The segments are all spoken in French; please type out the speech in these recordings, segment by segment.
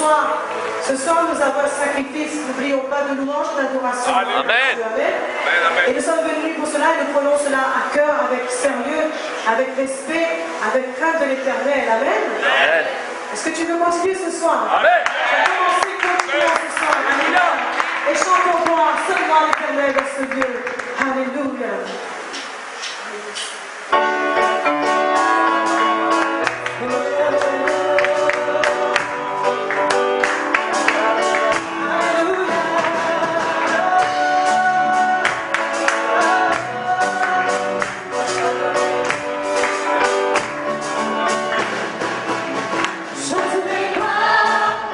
soir. Ce soir, nous avons un sacrifice. N'oublions pas de louange, d'adoration. Amen. Et nous sommes venus pour cela et nous prenons cela à cœur, avec sérieux, avec respect, avec crainte de l'Éternel. Amen. Amen. Est-ce que tu veux continuer ce soir? Amen. Continuons ce soir. Alléluia. Et chantons gloire seulement à l'Éternel dans ce Dieu. Alléluia. Chante les gloires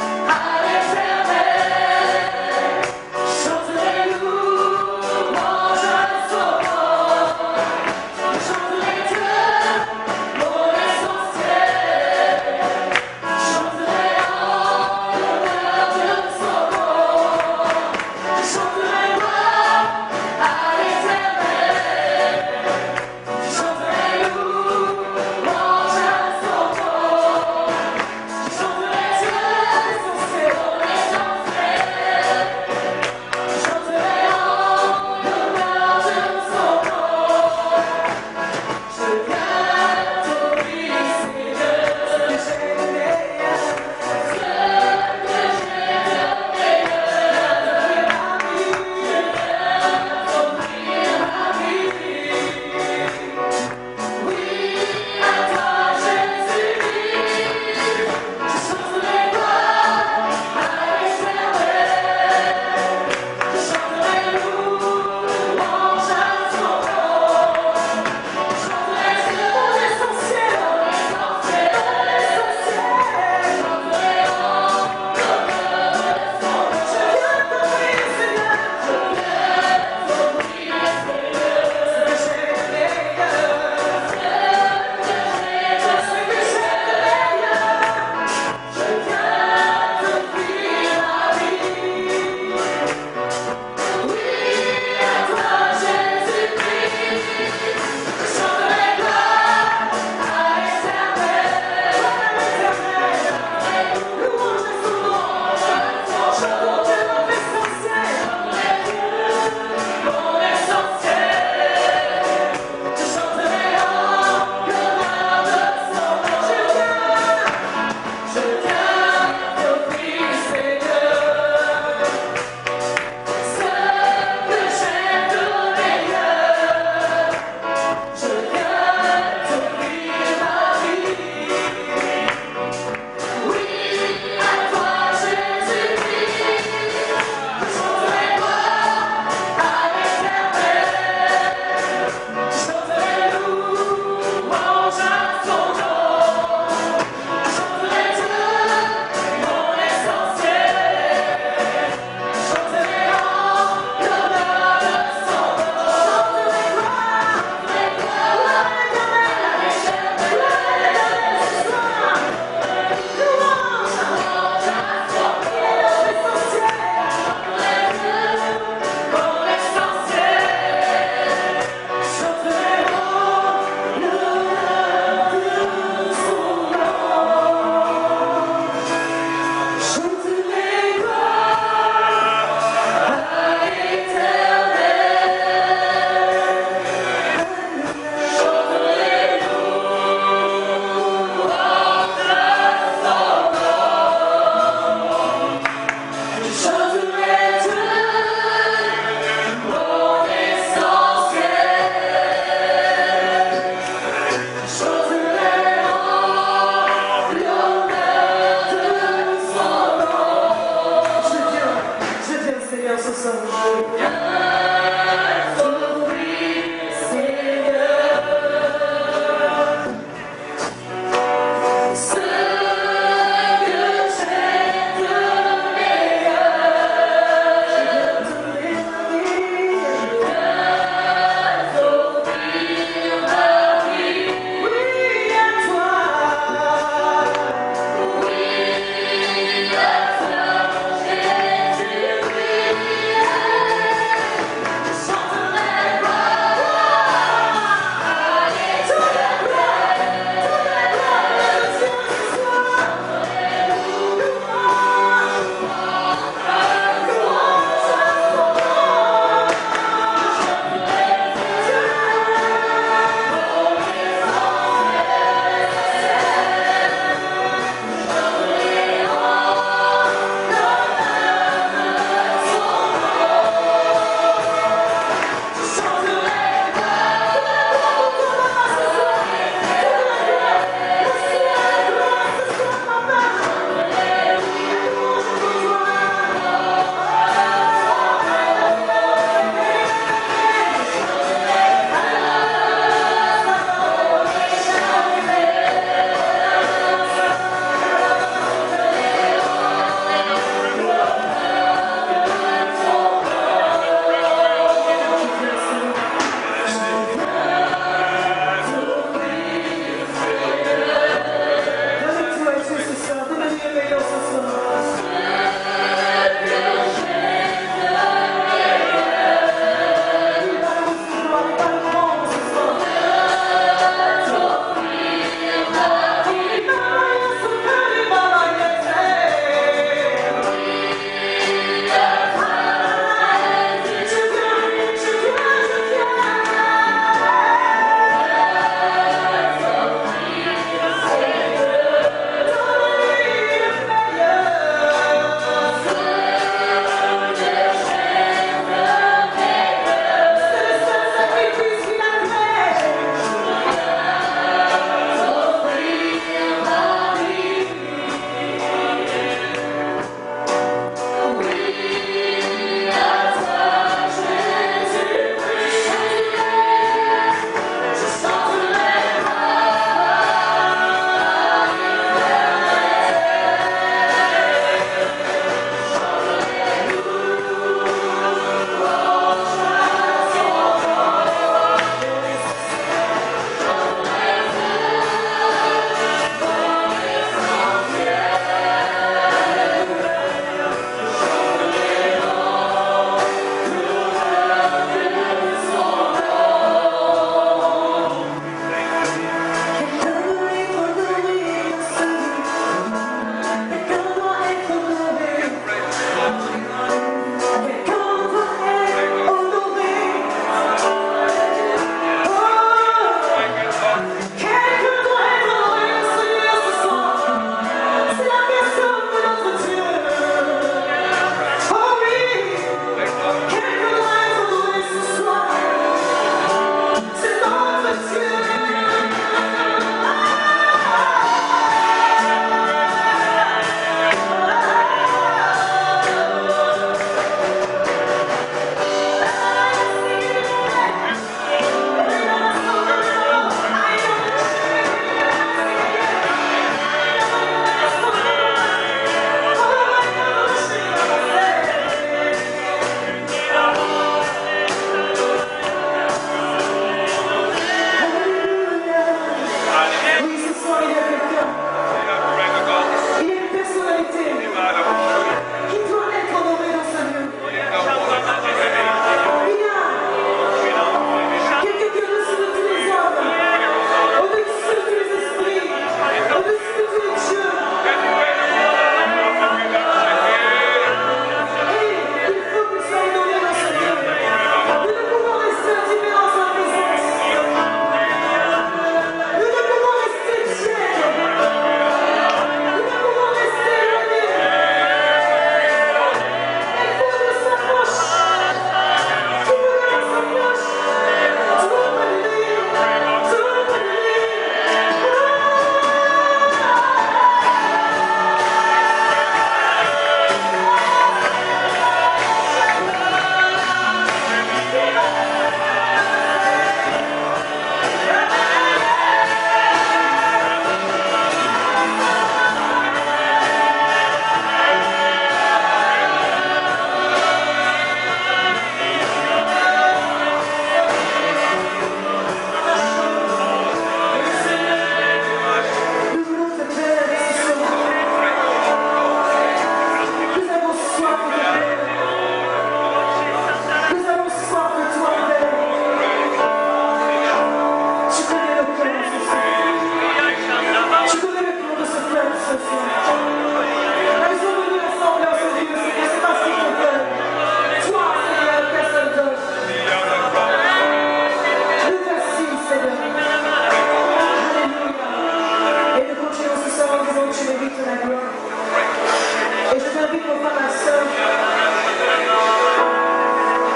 j'invite mon frère, ma soeur,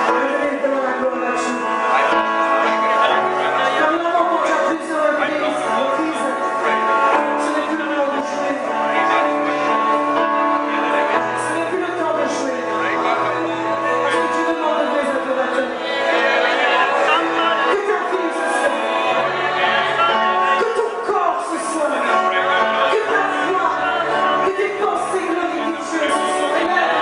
à venir devant la gloire de Dieu. Car le moment où tu as plusieurs reprises, ce n'est plus le moment de jouer. Ce n'est plus le temps de jouer. Parce que tu demandes de vrais adorateurs. Que ta vie ce soit. Que ton corps ce soit. Que ta foi, que tes pensées glorifient Dieu ce soit.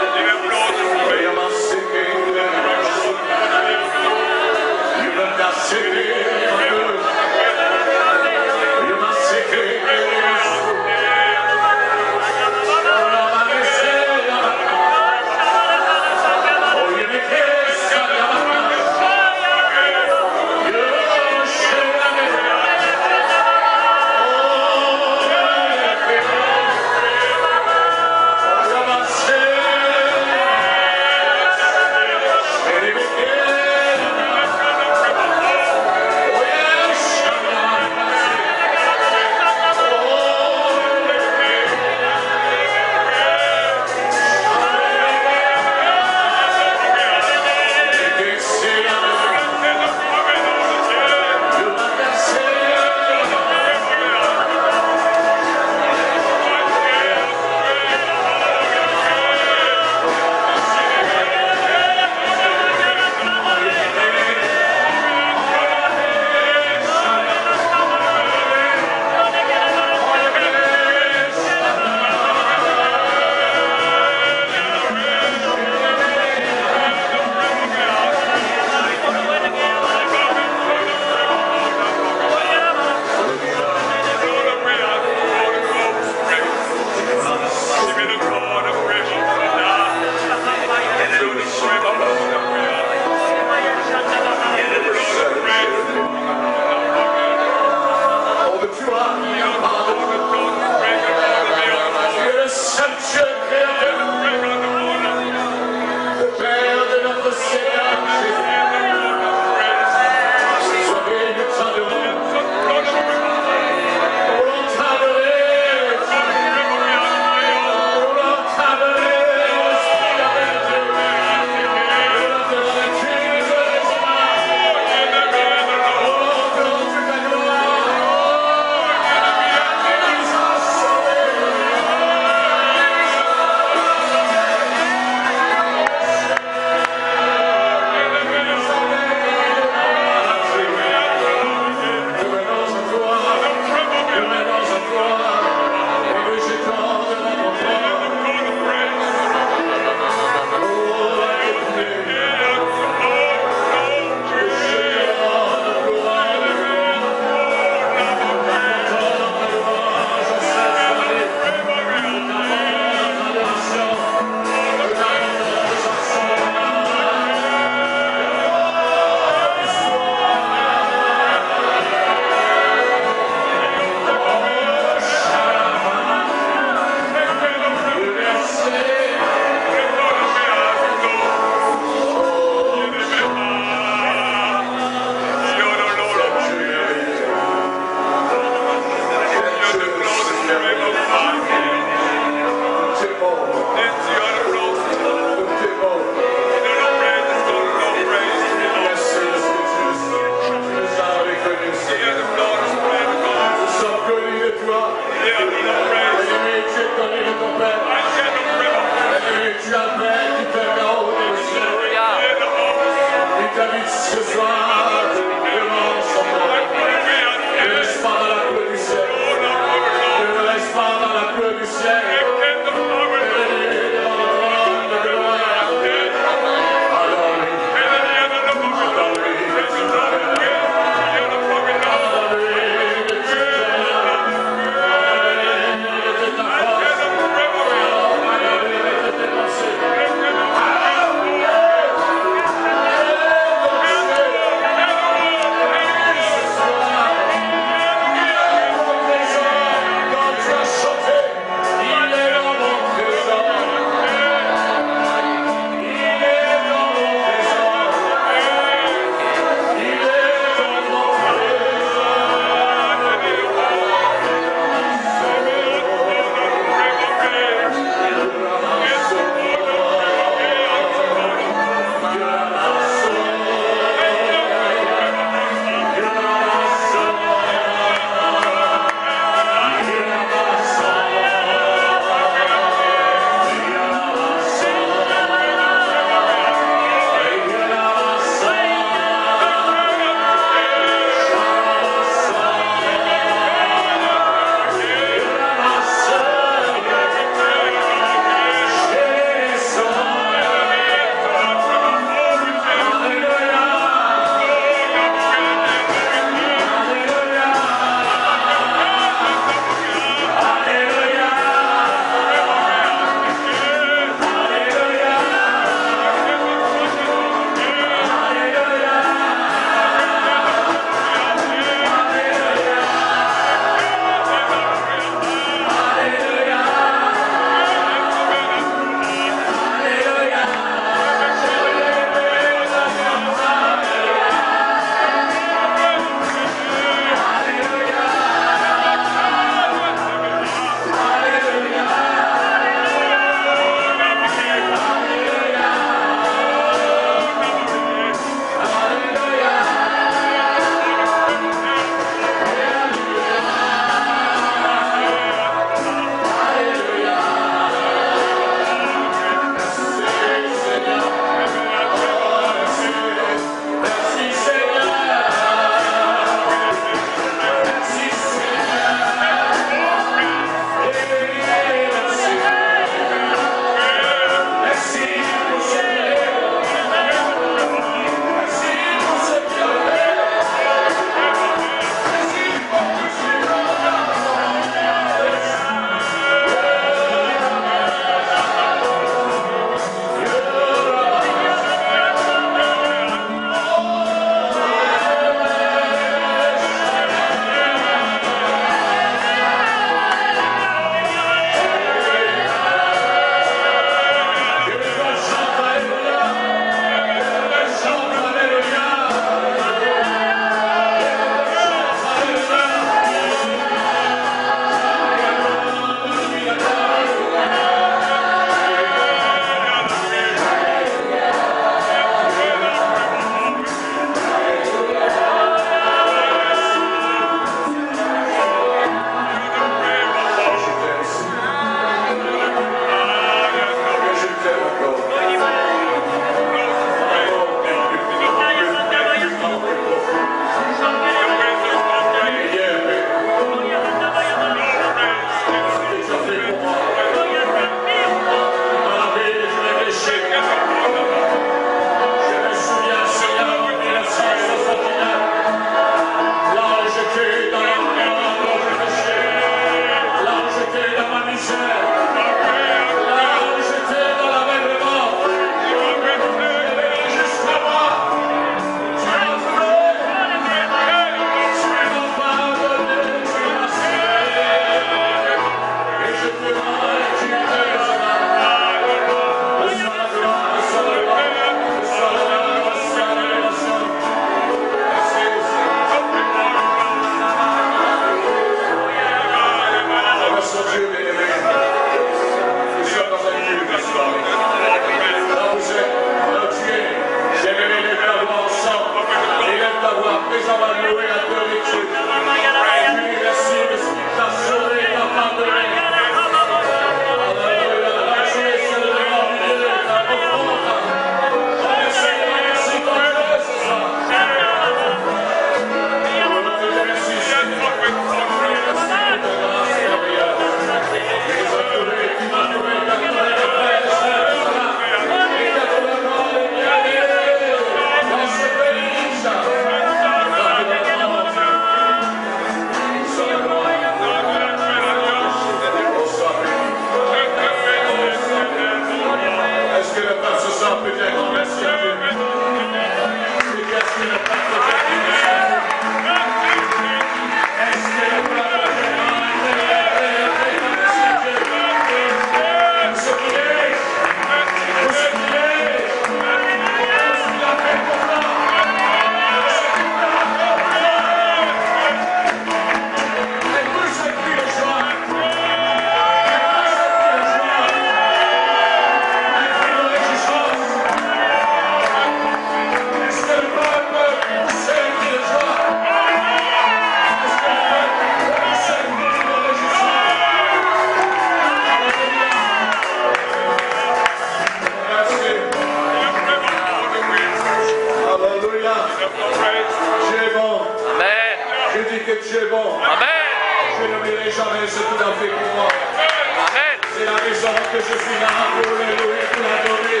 que je suis là pour le louer, pour l'adorer.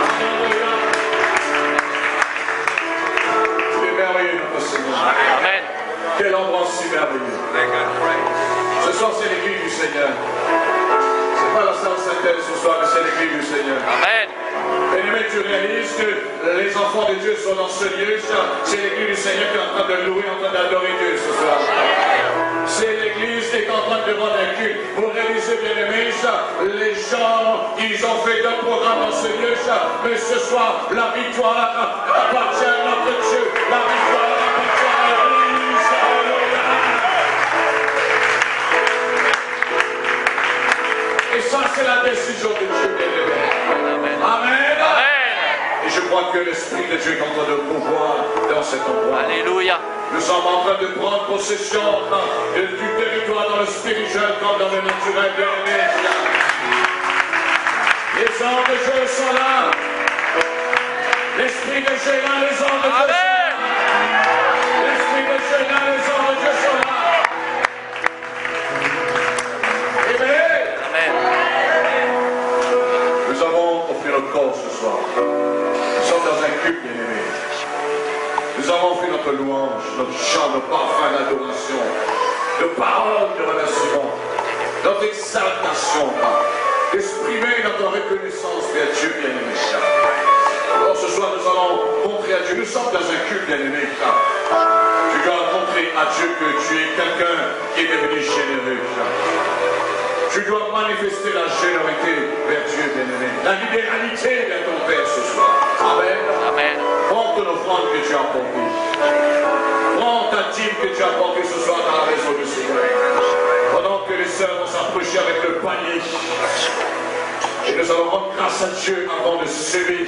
Alléluia. Tu es merveilleux, notre Seigneur. Amen. Quel endroit si merveilleux. Ce soir, c'est l'église du Seigneur. Ce n'est pas la salle Sainte-Thèse ce soir, mais c'est l'église du Seigneur. Amen. Bien-aimé, tu réalises que les enfants de Dieu sont dans ce lieu. C'est l'église du Seigneur qui est en train de louer, en train d'adorer Dieu ce soir. C'est l'église qui est en train de rendre un culte. Vous réalisez, bien-aimés, les gens, ils ont fait d'autres programmes dans ce lieu, mais ce soir, la victoire appartient à notre Dieu. La victoire appartient à l'église. Alléluia. Et ça, c'est la décision de Dieu, bien-aimé. Amen. Amen. Et je crois que l'Esprit de Dieu est en train de pouvoir dans cet endroit. Alléluia. Nous sommes en train de prendre possession du territoire dans le spirituel comme dans le naturel, bien-aimé. Les anges de Dieu sont là. L'Esprit de Dieu est là, les anges de Dieu sont là. L'Esprit de Dieu est là, les anges de Dieu sont là. Amen. Nous avons offert notre corps ce soir. Nous sommes dans un culte, bien-aimé. Nous avons fait notre louange, notre chant, nos parfums d'adoration, nos paroles de remerciement, notre exaltation, d'exprimer notre reconnaissance vers Dieu, bien-aimé. Alors ce soir, nous allons montrer à Dieu. Nous sommes dans un culte, bien-aimé. Tu dois montrer à Dieu que tu es quelqu'un qui est devenu généreux. Tu dois manifester la générosité vers Dieu, bien-aimé. La libéralité vers ton Père ce soir. Amen. Amen. Prends ton offrande que tu as apportée. Prends ta dîme que tu as apportée ce soir dans la maison du Seigneur. Pendant que les sœurs vont s'approcher avec le panier. Et nous allons rendre grâce à Dieu avant de semer.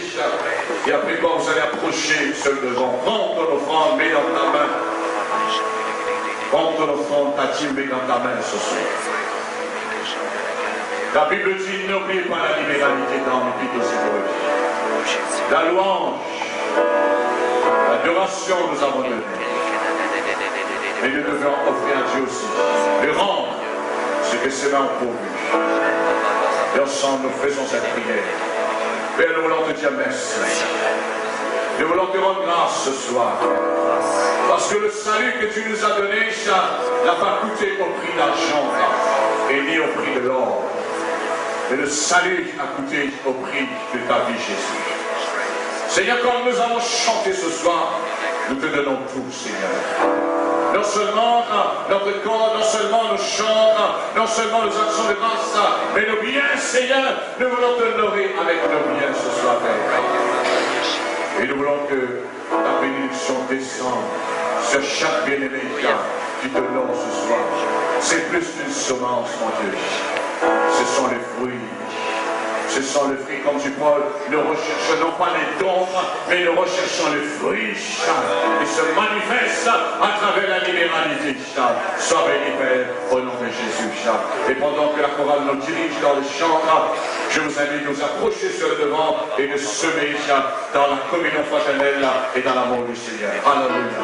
Et après quoi vous allez approcher seul devant. Prends ton offrande, mets dans ta main. Prends ton offrande, ta dîme, mets dans ta main ce soir. La Bible dit, n'oubliez pas la libéralité dans l'Épître aux Hébreux. La louange, l'adoration nous avons donné. Mais nous devons offrir à Dieu aussi, de rendre ce que ses mains ont pourvu. Et ensemble, nous faisons cette prière. Père, nous voulons te dire merci. Nous voulons te rendre grâce ce soir. Parce que le salut que tu nous as donné, n'a pas coûté au prix d'argent et ni au prix de l'or. Mais le salut a coûté au prix de ta vie, Jésus. Seigneur, comme nous avons chanté ce soir, nous te donnons tout, Seigneur. Non seulement notre corps, non seulement nos chants, non seulement nos actions de grâce, mais nos biens, Seigneur, nous voulons t'honorer avec nos biens ce soir, Père. Et nous voulons que ta bénédiction descende sur chaque bien-aimé qui te honore ce soir. C'est plus qu'une semence, mon Dieu. Ce sont les fruits. Ce sont les fruits, comme dit Paul, nous recherchons non pas les dons, mais nous recherchons les fruits qui se manifestent à travers la libéralité. Sois béni, Père, au nom de Jésus. Et pendant que la chorale nous dirige dans les chants, je vous invite à nous approcher sur le devant et de semer dans la communion fraternelle et dans l'amour du Seigneur. Alléluia.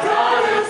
Dans le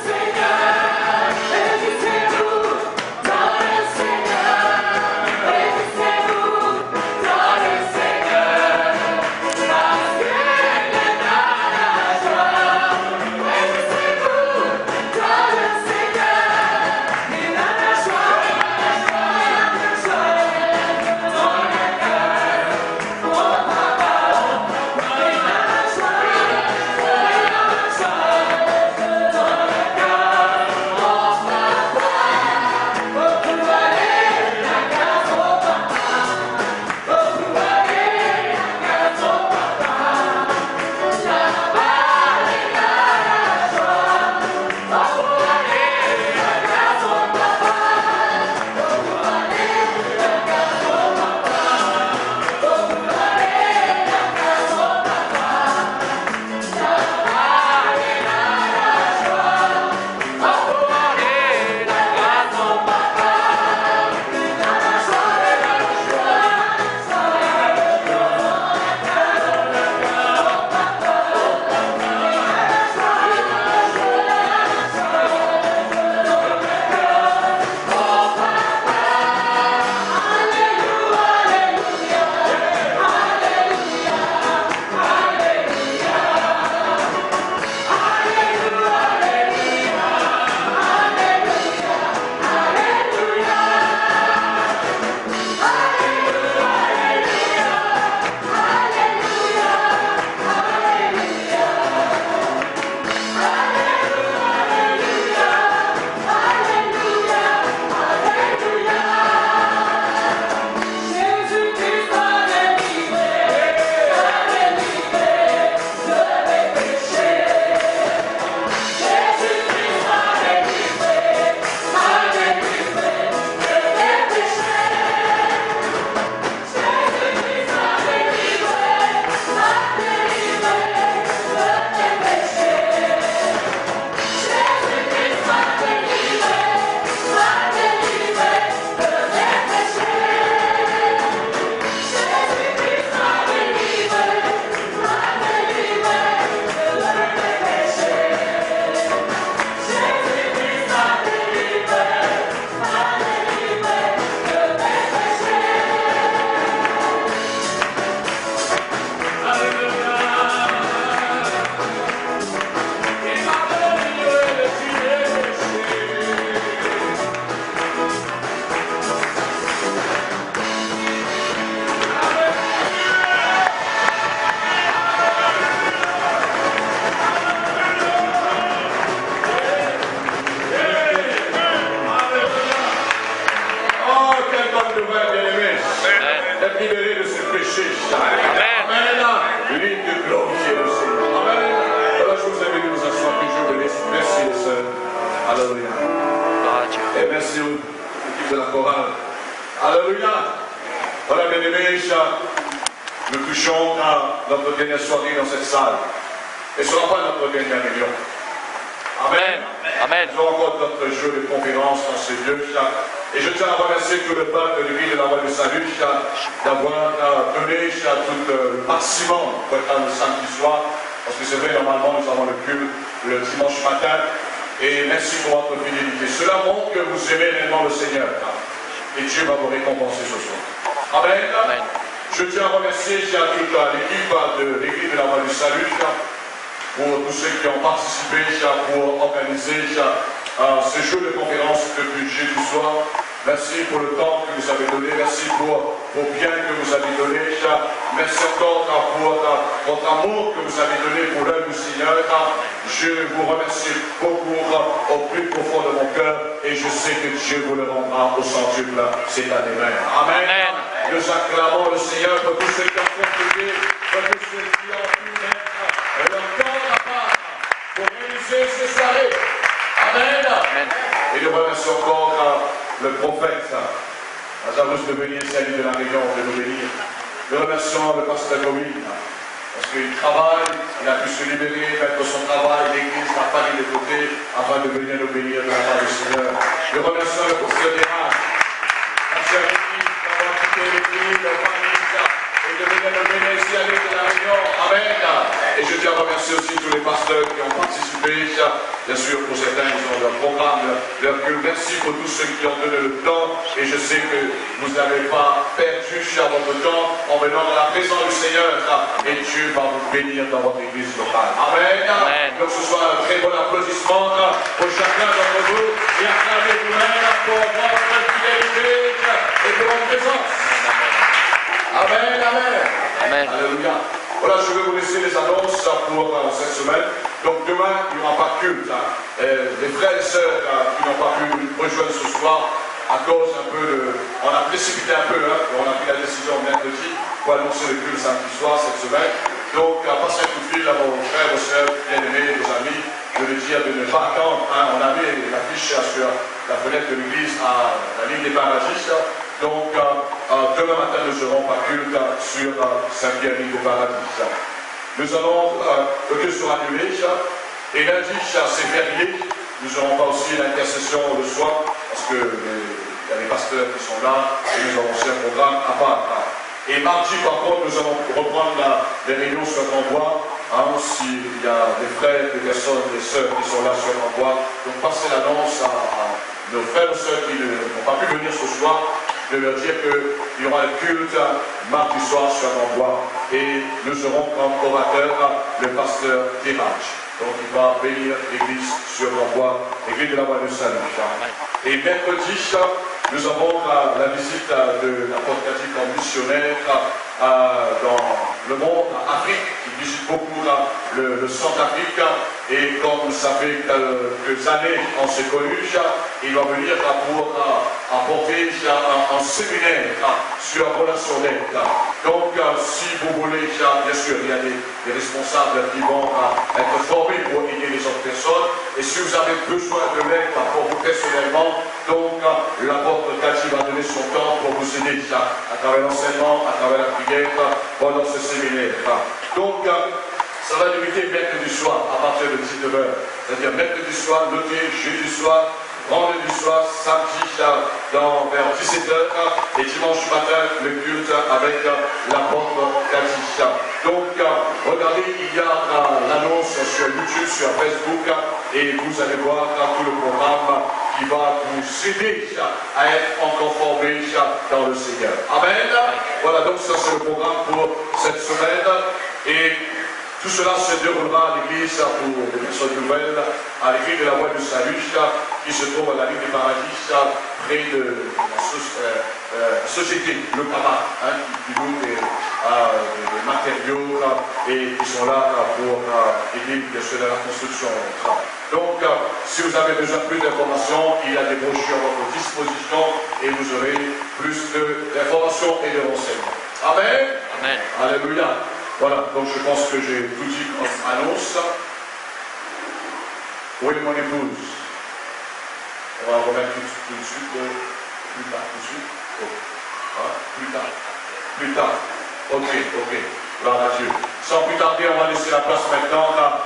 nouvelle, bien-aimé. D'être libéré de ce péché. Amen. Libre de glorifier le Seigneur. Amen. Voilà, je vous invite à nous asseoir, que Dieu bénisse. Merci les sœurs. Alléluia. Et merci aux équipes de la chorale. Alléluia. Voilà, bien-aimés, nous touchons à notre dernière soirée dans cette salle. Et ce ne sera pas notre dernière réunion. Amen. Amen. Nous avons encore notre jeu de conférence dans ce lieu. Et je tiens à remercier tout le peuple de l'Église de la Voie du Salut d'avoir donné tout le maximum pour être le samedi soir. Parce que c'est vrai, normalement, nous avons le culte le dimanche matin. Et merci pour votre fidélité. Cela montre que vous aimez réellement le Seigneur. Et Dieu va vous récompenser ce soir. Amen. Amen. Je tiens à remercier toute l'équipe de l'Église de la Voie du Salut pour tous ceux qui ont participé pour organiser ce jeu de conférence depuis jeudi soir. Merci pour le temps que vous avez donné, merci pour vos biens que vous avez donnés. Merci encore pour votre amour que vous avez donné pour l'œuvre du Seigneur. Je vous remercie beaucoup au plus profond de mon cœur et je sais que Dieu vous le rendra au centuple cette année même. Amen. Amen. Nous acclamons le Seigneur pour tous ceux qui ont contribué, pour tous ceux qui ont pu mettre leur corps à part pour réaliser ces soirées. Amen. Amen. Et nous remercions encore le prophète Lazarus de venir saluer de la réunion, de nous bénir. Nous remercions le pasteur Goï parce qu'il travaille, il a pu se libérer, mettre son travail, l'église n'a pas mis de côté afin de venir nous bénir de la part du Seigneur. Nous remercions le pasteur Dérage, la chère équipe, d'avoir quitté l'église, le famille, et de venir nous bénir ici à l'église de la réunion. Amen. Et je tiens à remercier aussi tous les pasteurs qui ont participé. Bien sûr, pour certains, ils ont leur programme, leur culte. Merci pour tous ceux qui ont donné le temps. Et je sais que vous n'avez pas perdu votre temps en venant dans la présence du Seigneur. Et Dieu va vous bénir dans votre église locale. Amen. Amen. Donc ce soit un très bon applaudissement pour chacun d'entre vous. Et acclamez vous-même pour votre fidélité et pour votre présence. Amen. Amen. Amen. Alléluia. Voilà, je vais vous laisser les annonces pour cette semaine. Donc demain, il n'y aura pas de culte. Les frères et sœurs qui n'ont pas pu rejoindre ce soir, à cause un peu de... On a précipité un peu, on a pris la décision mercredi pour annoncer le culte samedi soir cette semaine. Donc, passez un coup de fil à vos frères, vos sœurs, bien-aimés, vos amis, de leur dire de ne pas attendre. On a mis l'affiche sur la fenêtre de l'église à la ligne des paradis. Donc, demain matin, nous n'aurons pas culte sur Saint-Pierre, ligne des paradis. Nous allons, le culte sera annulé. Et lundi, c'est férié. Nous n'aurons pas aussi l'intercession le soir, parce qu'il y a les pasteurs qui sont là, et nous avons aussi un programme à part. Et mardi, par contre, nous allons reprendre les réunions sur l'envoi. S'il y a des frères, des personnes, des sœurs qui sont là sur l'envoi, donc passez l'annonce à nos frères et sœurs qui n'ont pas pu venir ce soir, de leur dire qu'il y aura un culte mardi soir sur l'envoi. Et nous aurons comme orateur le pasteur Dérage. Donc il va bénir l'église sur l'envoi, l'église de la Voie du Salut. Et mercredi, nous avons la visite de la prophétique en missionnaire dans le monde, en Afrique. Il visite beaucoup le Centrafrique. Et comme vous savez, quelques années on s'est connus, il va venir pour apporter un séminaire sur la relation d'aide. Donc, si vous voulez, bien sûr, il y a des responsables qui vont être formés pour aider les autres personnes. Et si vous avez besoin de l'aide pour vous personnellement, donc l'apôtre Cathy va donner son temps pour vous aider à travers l'enseignement, à travers la prière, pendant ce séminaire. Donc, ça va débuter mercredi soir à partir de 19h. C'est-à-dire mercredi soir, notez, jeudi soir, vendredi soir, samedi vers 17h et dimanche matin le culte avec l'apôtre Cathy. Donc regardez, il y a l'annonce sur YouTube, sur Facebook et vous allez voir tout le programme qui va vous aider à être encore formés dans le Seigneur. Amen. Voilà, donc ça c'est le programme pour cette semaine. Et Tout cela se déroulera à l'église pour les personnes nouvelles, à l'église de la voie du salut, qui se trouve à la ligne des paradis, près de la société, le Papa, qui loue des matériaux et qui sont là pour aider bien sûr à la construction. Donc, si vous avez besoin de plus d'informations, il y a des brochures à votre disposition et vous aurez plus d'informations et de renseignements. Amen. Amen. Alléluia. Voilà, donc je pense que j'ai tout dit comme annonce. Oui, mon épouse. On va remettre tout de suite, plus tard, tout de suite. Oh. Ah, plus tard. Ok. Gloire à Dieu. Sans plus tarder, on va laisser la place maintenant à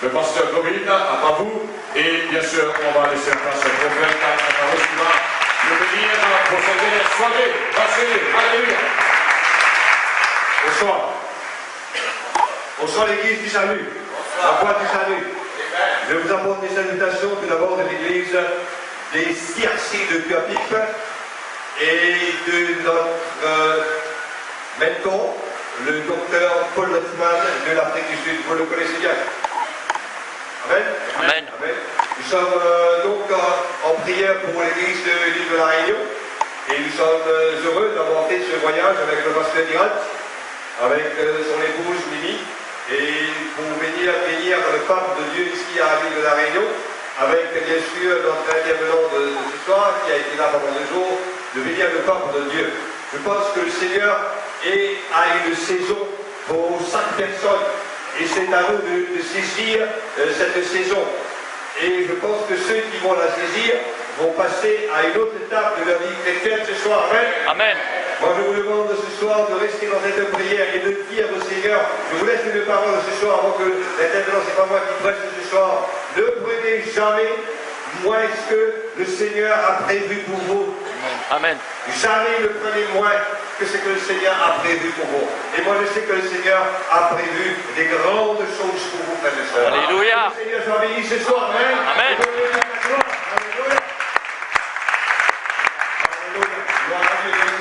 le pasteur Covid, à vous. Et bien sûr, on va laisser la place au prophète Lazarus qui va nous venir pour cette dernière soirée. Passez-les. Alléluia. Bonsoir. Bonsoir l'église du salut. La voix du salut. Je vous apporte des salutations tout d'abord de l'église des CRC de Puapip et de notre mentor, le docteur Paul Lotzman de l'Afrique du Sud. Vous le connaissez bien. Amen. Amen. Amen. Nous sommes donc en prière pour l'église de l'île de la Réunion et nous sommes heureux d'avoir fait ce voyage avec le pasteur Dirat, avec son épouse Mimi, et pour venir le pape de Dieu ici à l'île de la Réunion, avec bien sûr notre intervenant de ce soir qui a été là pendant 2 jours, de venir le pape de Dieu. Je pense que le Seigneur a une saison pour 5 personnes et c'est à nous de saisir cette saison. Et je pense que ceux qui vont la saisir vont passer à une autre étape de leur vie chrétienne ce soir. Amen. Amen. Moi, je vous demande ce soir de rester dans cette prière et de dire au Seigneur, je vous laisse une parole ce soir avant que l'intervenant, c'est pas moi qui prêche ce soir. Ne prenez jamais moins que le Seigneur a prévu pour vous. Amen. Jamais ne prenez moins que ce que le Seigneur a prévu pour vous. Et moi, je sais que le Seigneur a prévu des grandes choses pour vous, frères et sœurs. Alléluia. Le Seigneur soit béni ce soir. Amen. Amen. Alléluia.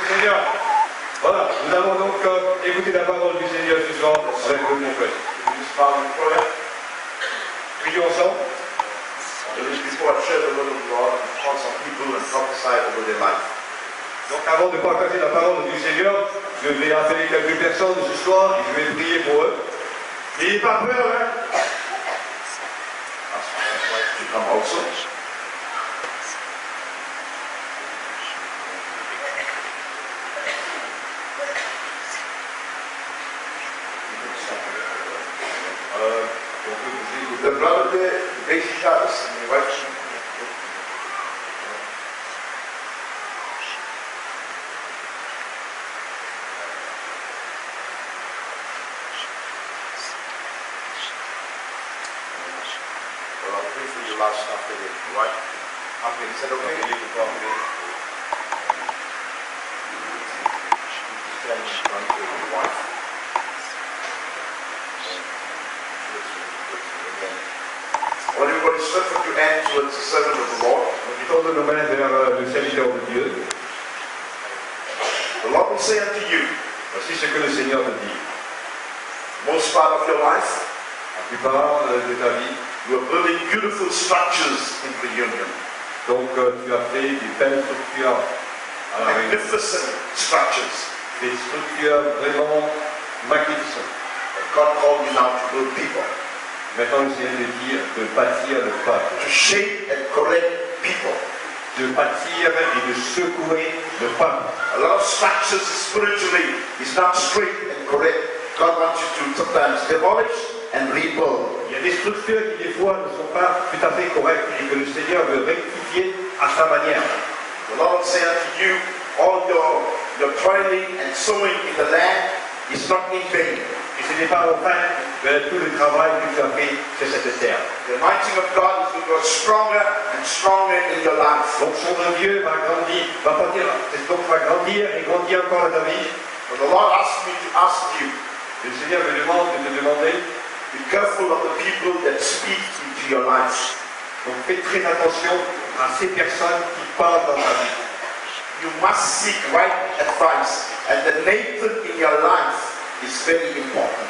Seigneur. Voilà, nous allons donc écouter la parole du Seigneur ce soir avec le prophète. Prions ensemble. Donc avant de partager la parole du Seigneur, je vais appeler quelques personnes ce soir et je vais prier pour eux. N'ayez pas peur, hein? The brother there, basic house, and your wife. Well, I'll pray for you last after the right? After, is that okay? You can talk to me. Stand in front of your wife. Well, everybody slip with your hand towards the servant of the Lord. Donc, il tend nos mains vers le serviteur de Dieu. The Lord will say unto you, Voici ce que le Seigneur te dit. most part of your life, La plupart de ta vie, you are building beautiful structures in the union. donc tu as fait des belles structures à la Réunion. Magnificent structures. Des structures vraiment magnifiques. But God called you now to build people. Maintenant, il s'agit de dire de bâtir le peuple, To shape and correct people. de bâtir et de secouer le peuple. A lot of structures spiritually is not straight and correct. God wants you to sometimes demolish and rebuild. Il y a des structures qui des fois ne sont pas tout à fait correctes et que le Seigneur veut rectifier à sa manière. The Lord say unto you, all your toiling and sowing in the land is not in vain. Et ce n'est pas en vain que tout le travail que tu as fait sur cette terre. The anointing of God is to grow stronger and stronger in your life. L'onction de Dieu va grandir, va grandir et grandir encore dans ta vie. But the Lord asked me to ask you, Le Seigneur me demande de te demander, be careful of the people that speak into your life. donc fais très attention à ces personnes qui parlent dans ta vie. You must seek right advice. And the Nathan in your life is very important.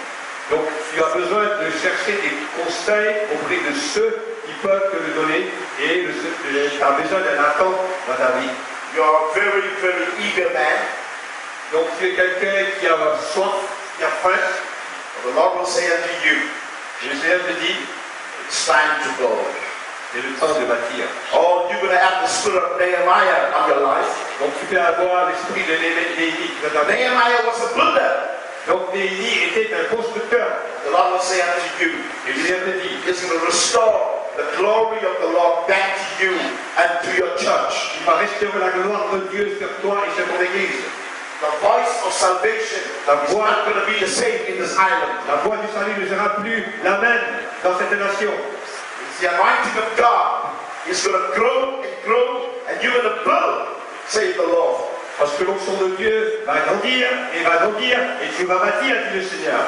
Donc tu as besoin de chercher des conseils auprès de ceux qui peuvent te le donner et tu as besoin d'un attente dans ta vie. You are a very, very eager man. Donc tu es quelqu'un qui a soif, qui a faim. The Lord will say unto you, Et le Seigneur te dit, it's time to go. c'est le temps de bâtir. Oh, you're going to have the spirit of Nehemiah on your life. Donc tu peux avoir l'esprit de Néhémie dans ta vie. Nehemiah was a builder. Donc Néhémie était un constructeur. The Lord will say unto you, Et le Seigneur te dit, He's going to restore the glory of the Lord back to you and to your church. il va restaurer la gloire de Dieu sur toi et sur ton église. The voice of salvation is not going to be the same in this island. La voix du salut ne sera plus la même dans cette nation. It's the anointing of God is going to grow and you're going to build, says the Lord. Parce que l'onction de Dieu va grandir et tu vas bâtir, dit le Seigneur.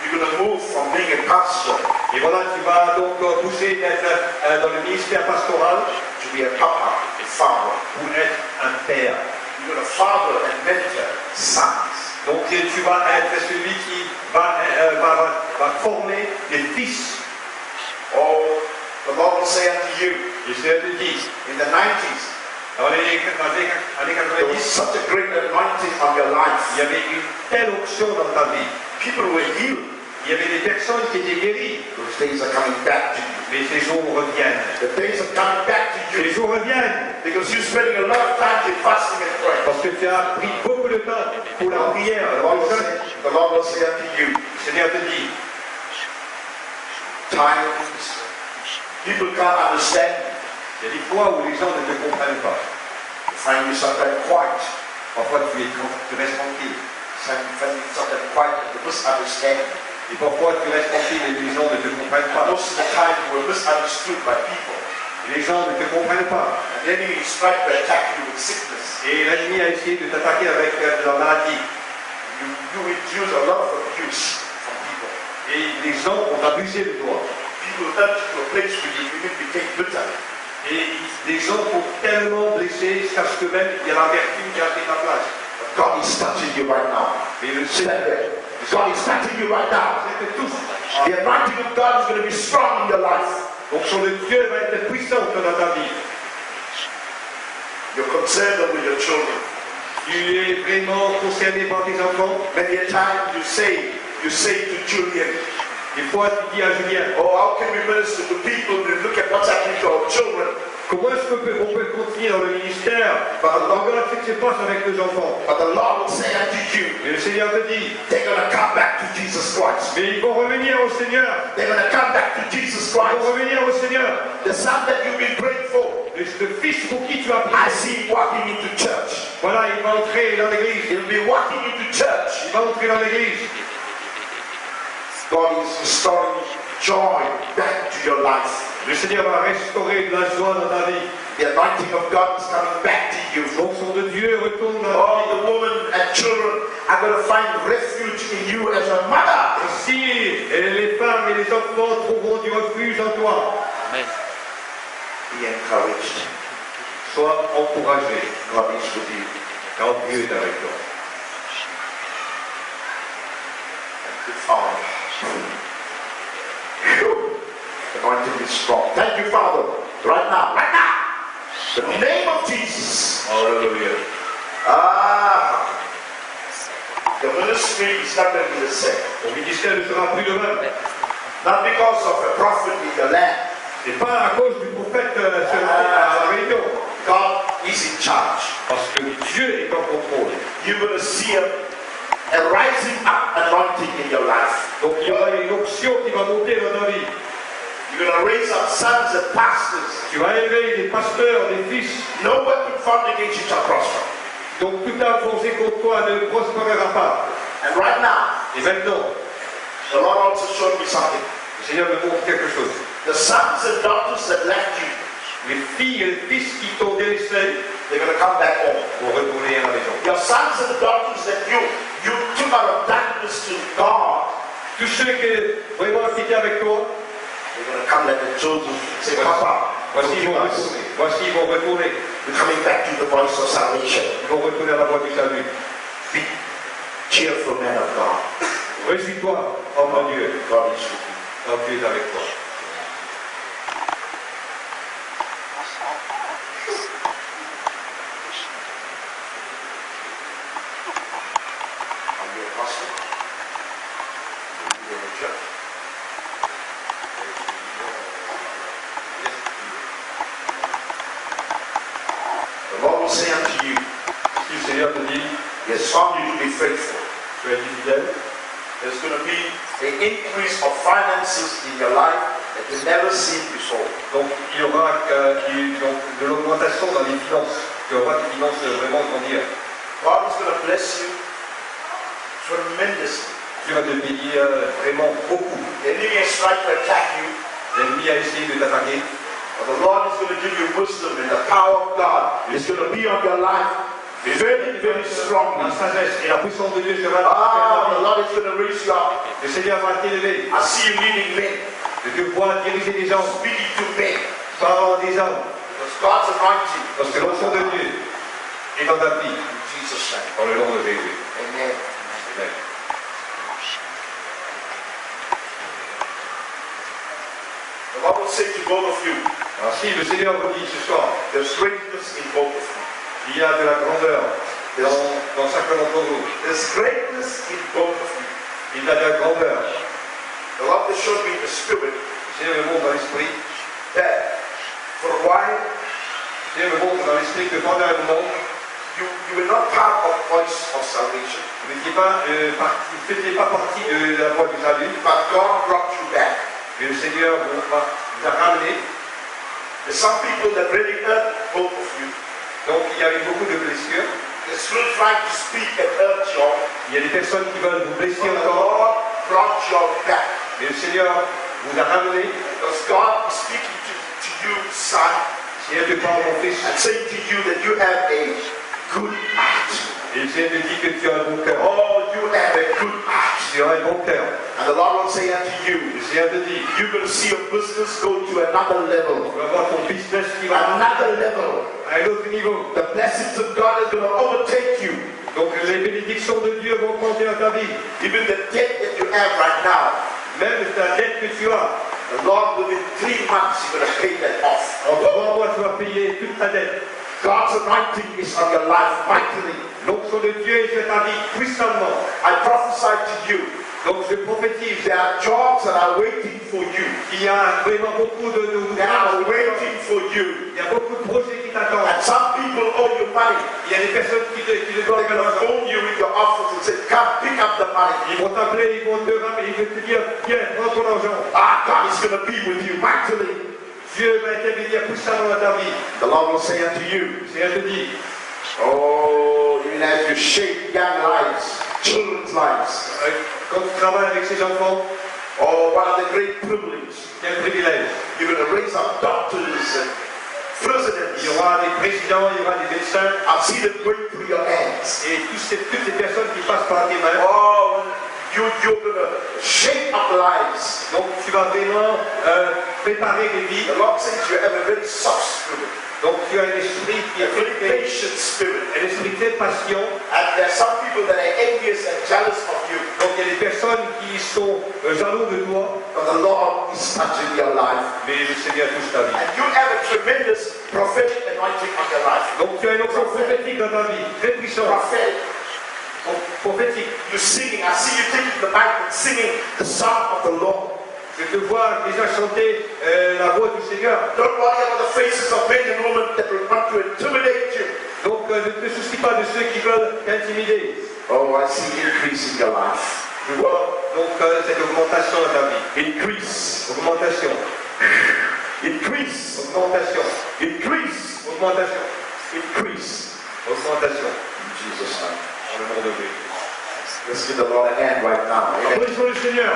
You're going to move from being a pastor Et voilà, tu vas donc pousser d'être dans le ministère pastoral to be a papa, a father. pour être un père. You're going to father and mentor sons. Donc tu vas être celui qui va former des fils. Oh, the Lord will say unto you, Le Seigneur te dit, in the 90s, dans les années there was 90, such a great anointing on your life. il y avait une telle onction dans ta vie. People were healed. Il y avait des personnes qui étaient guéries. Those days are coming back to you. Mais ces jours reviennent. The days are coming back to Ces you jours reviennent. because you're spending a lot of time in fasting and praying. Parce que tu as pris beaucoup de temps pour la prière. The Lord will say unto you, Le Seigneur te dit, times people can't understand. il y a des fois où les gens ne te comprennent pas. You find yourself very quiet. Parfois tu restes tranquille. You find yourself very quiet and you misunderstand. Et parfois tu restes tranquille et les gens ne te comprennent pas. Most of the time you were misunderstood by people. Les gens ne te comprennent pas. And the enemy is trying to attack you with sickness. Et l'ennemi a essayé de t'attaquer avec la maladie. You induce a lot of abuse from people. Et les gens ont abusé de toi. People come to a place where you even became bitter. Et les gens t'ont tellement blessé jusqu'à ce que même il y a l'amertume qui a pris ta place. But God is touching you right now. Et le See Seigneur, that there? God is touching you right now. c'est que tous. The anointing of God is going to be strong in your life. Donc son Dieu va être puissant dans ta vie. You're concerned with your children. Tu es vraiment concerné par tes enfants. Many a time you say to Julian, Des fois tu dis à Julien, oh, how can we minister to people and look at what's happening to our children? comment est-ce qu'on peut continuer dans le ministère? Regarde ce qui se passe avec nos enfants. But the Lord will say unto you, Et le Seigneur te dit, they're going to come back to Jesus Christ. mais ils vont revenir au Seigneur. They're going to come back to Jesus Ils vont Christ. revenir au Seigneur. The son that you've been praying for, Le fils pour qui tu as I prié. see him walking into church. Voilà, il va entrer dans l'église. He'll be walking into church. Il va entrer dans l'église. God is restoring joy back to your life. Le Seigneur va restaurer de la joie dans ta vie. The anointing of God is coming back to you. L'onction de Dieu retourne dans ta All vie. the women and children are going to find refuge in you as a mother. Aussi, les femmes et les enfants trouveront du refuge en toi. Be encouraged. Sois encouragé, God is with you. car Dieu est avec toi. Good Father. Phew. The anointing is strong. Thank you, Father. Right now. In the name of Jesus. Hallelujah. The ministry is not going to be the same. Ton ministère ne sera plus le même. Not because of a prophet in the land. C'est pas à cause du prophète à la réunion. God is in charge. Parce que Dieu est en contrôle. You're going to see a rising up anointing in your life. Donc il y aura une onction qui va monter dans ta vie. You're going to raise up sons and pastors. Tu vas élever des pasteurs, des fils. No weapon formed against you shall prosper. Donc tout a forcé contre toi ne prospérera pas. And right now, Et maintenant, the Lord also showed me something. le Seigneur me montre quelque chose. The sons and daughters that left you, Les filles et les fils qui t'ont délaissé they're going to come back home. vont retourner à la maison. Your sons and daughters that you took out of darkness to God, Tous ceux qui vraiment qui étaient avec toi, they're going to come like the children. Say, Papa, voici ils forgive vont us. retourner. Voici ils vont retourner. We're coming back to the voice of salvation. Ils vont retourner à la voie du salut. Be cheerful, man of God. Réjouis-toi, homme de Dieu. God is with you. Oh, Dieu est avec toi. I'm your pastor. You're the church. The Lord will say unto you, Si le Seigneur te dit, He has found you to be faithful. tu as été fidèle, There's going to be an increase of finances in your life that you've never seen before. donc il y aura donc, de l'augmentation dans les finances. Tu auras des finances vraiment grandir. God is going to bless you tremendously. Tu vas te payer vraiment beaucoup. The enemy has tried to attack you, L'ennemi a essayé de t'attaquer. but the Lord is going to give you wisdom, and the power of God is going to be on your life very, very La strongly. sagesse et la puissance de Dieu sera The Lord is going to raise you up. Le Seigneur va t'élever. I see you leading men, Et tu pourras diriger des gens, speaking to men, parlant des hommes. because God's anointing Parce que l'onction de Dieu est dans ta vie. in Jesus' name. Dans le nom de Jésus. Amen. Amen. The Lord will say to both of you, Alors si le Seigneur vous dit ce soir, there's greatness in both of you. il y a de la grandeur dans chacun d'entre vous. There's greatness in both of you. Il y a de la grandeur. The Lord has showed me in the spirit Le Seigneur me montre dans l'esprit. that for a while Le Seigneur me montre dans l'esprit que pendant un moment, you were not part of voice of salvation, vous n'étiez pas, vous faisiez pas partie de la voie du salut, but God brought you back. mais le Seigneur vous a ramené. There's some people that really hurt both of you. Donc il y a eu beaucoup de blessures. They're still trying to speak and hurt you, Il y a des personnes qui veulent vous blesser but the encore, Lord brought you back. mais le Seigneur vous a ramené. Because God is speaking to you, son, Le Seigneur te parle, mon fils, and saying to you that you have a good heart. et le Seigneur te dit que tu as un bon cœur. Oh, you have a good heart. Tu as un bon cœur. And the Lord will say unto you, Le Seigneur te dit, you're going to see your business go to another level. tu vas voir ton business qui va Another level. à un autre niveau. The blessings of God is going to overtake you. Donc les bénédictions de Dieu vont compter dans ta vie. Even the debt that you have right now, Même ta dette que tu as, the Lord within 3 months is going to pay that off. en 3 mois tu vas payer toute ta dette. God's anointing is on your life mightily. L'onction de Dieu est sur ta vie puissamment. I prophesy to you, Donc je prophétise, there are jobs that are waiting for you. il y a vraiment beaucoup de They are waiting for you. il y a beaucoup de projets qui t'attendent. And some people owe you money. Il y a des personnes qui te They're doivent de going to l'argent. phone you in your office and say, come pick up the money. Ils vont t'appeler, ils vont te ramener, ils vont te dire, viens, prends ton argent. God is going to be with you mightily. Dieu va intervenir puissamment dans ta vie. The Lord will say unto you, Le Seigneur te dit, oh, even as you shape young lives, children's lives, quand tu travailles avec ces enfants, oh, one of the great privileges, quel privilège. you're going to raise up doctors and Il y presidents. aura des présidents, il y aura des médecins, I've seen them going through your hands. et toutes ces personnes qui passent par tes mains. Oh, you're going to shape up lives. Donc tu vas vraiment préparer des vies. The Lord says you have a very soft spirit, Donc tu as un esprit qui a est very très patient spirit. un esprit très patient. And there are some people that are envious and jealous of you. Donc il y a des personnes qui sont jaloux de toi, But the Lord is touching your life. mais le Seigneur touche ta vie. And you have a tremendous prophetic anointing on your life. Donc tu as une onction prophétique dans ta vie, très puissante, Prophetic. prophétique. You're singing. I see you taking the mic and singing the song of the Lord. Je te vois déjà chanter la voix du Seigneur. Don't worry about the faces of men and women that will want to intimidate you. Donc ne te soucie pas de ceux qui veulent t'intimider. Oh, I see increase in your life. Je vois donc cette augmentation dans ta vie. Increase. Augmentation, Increase. augmentation, Increase. augmentation, Increase. augmentation. In Jesus' name. Dans le nom de Jésus. Let's give the Lord a hand right now. Amen. Applaudissons le Seigneur.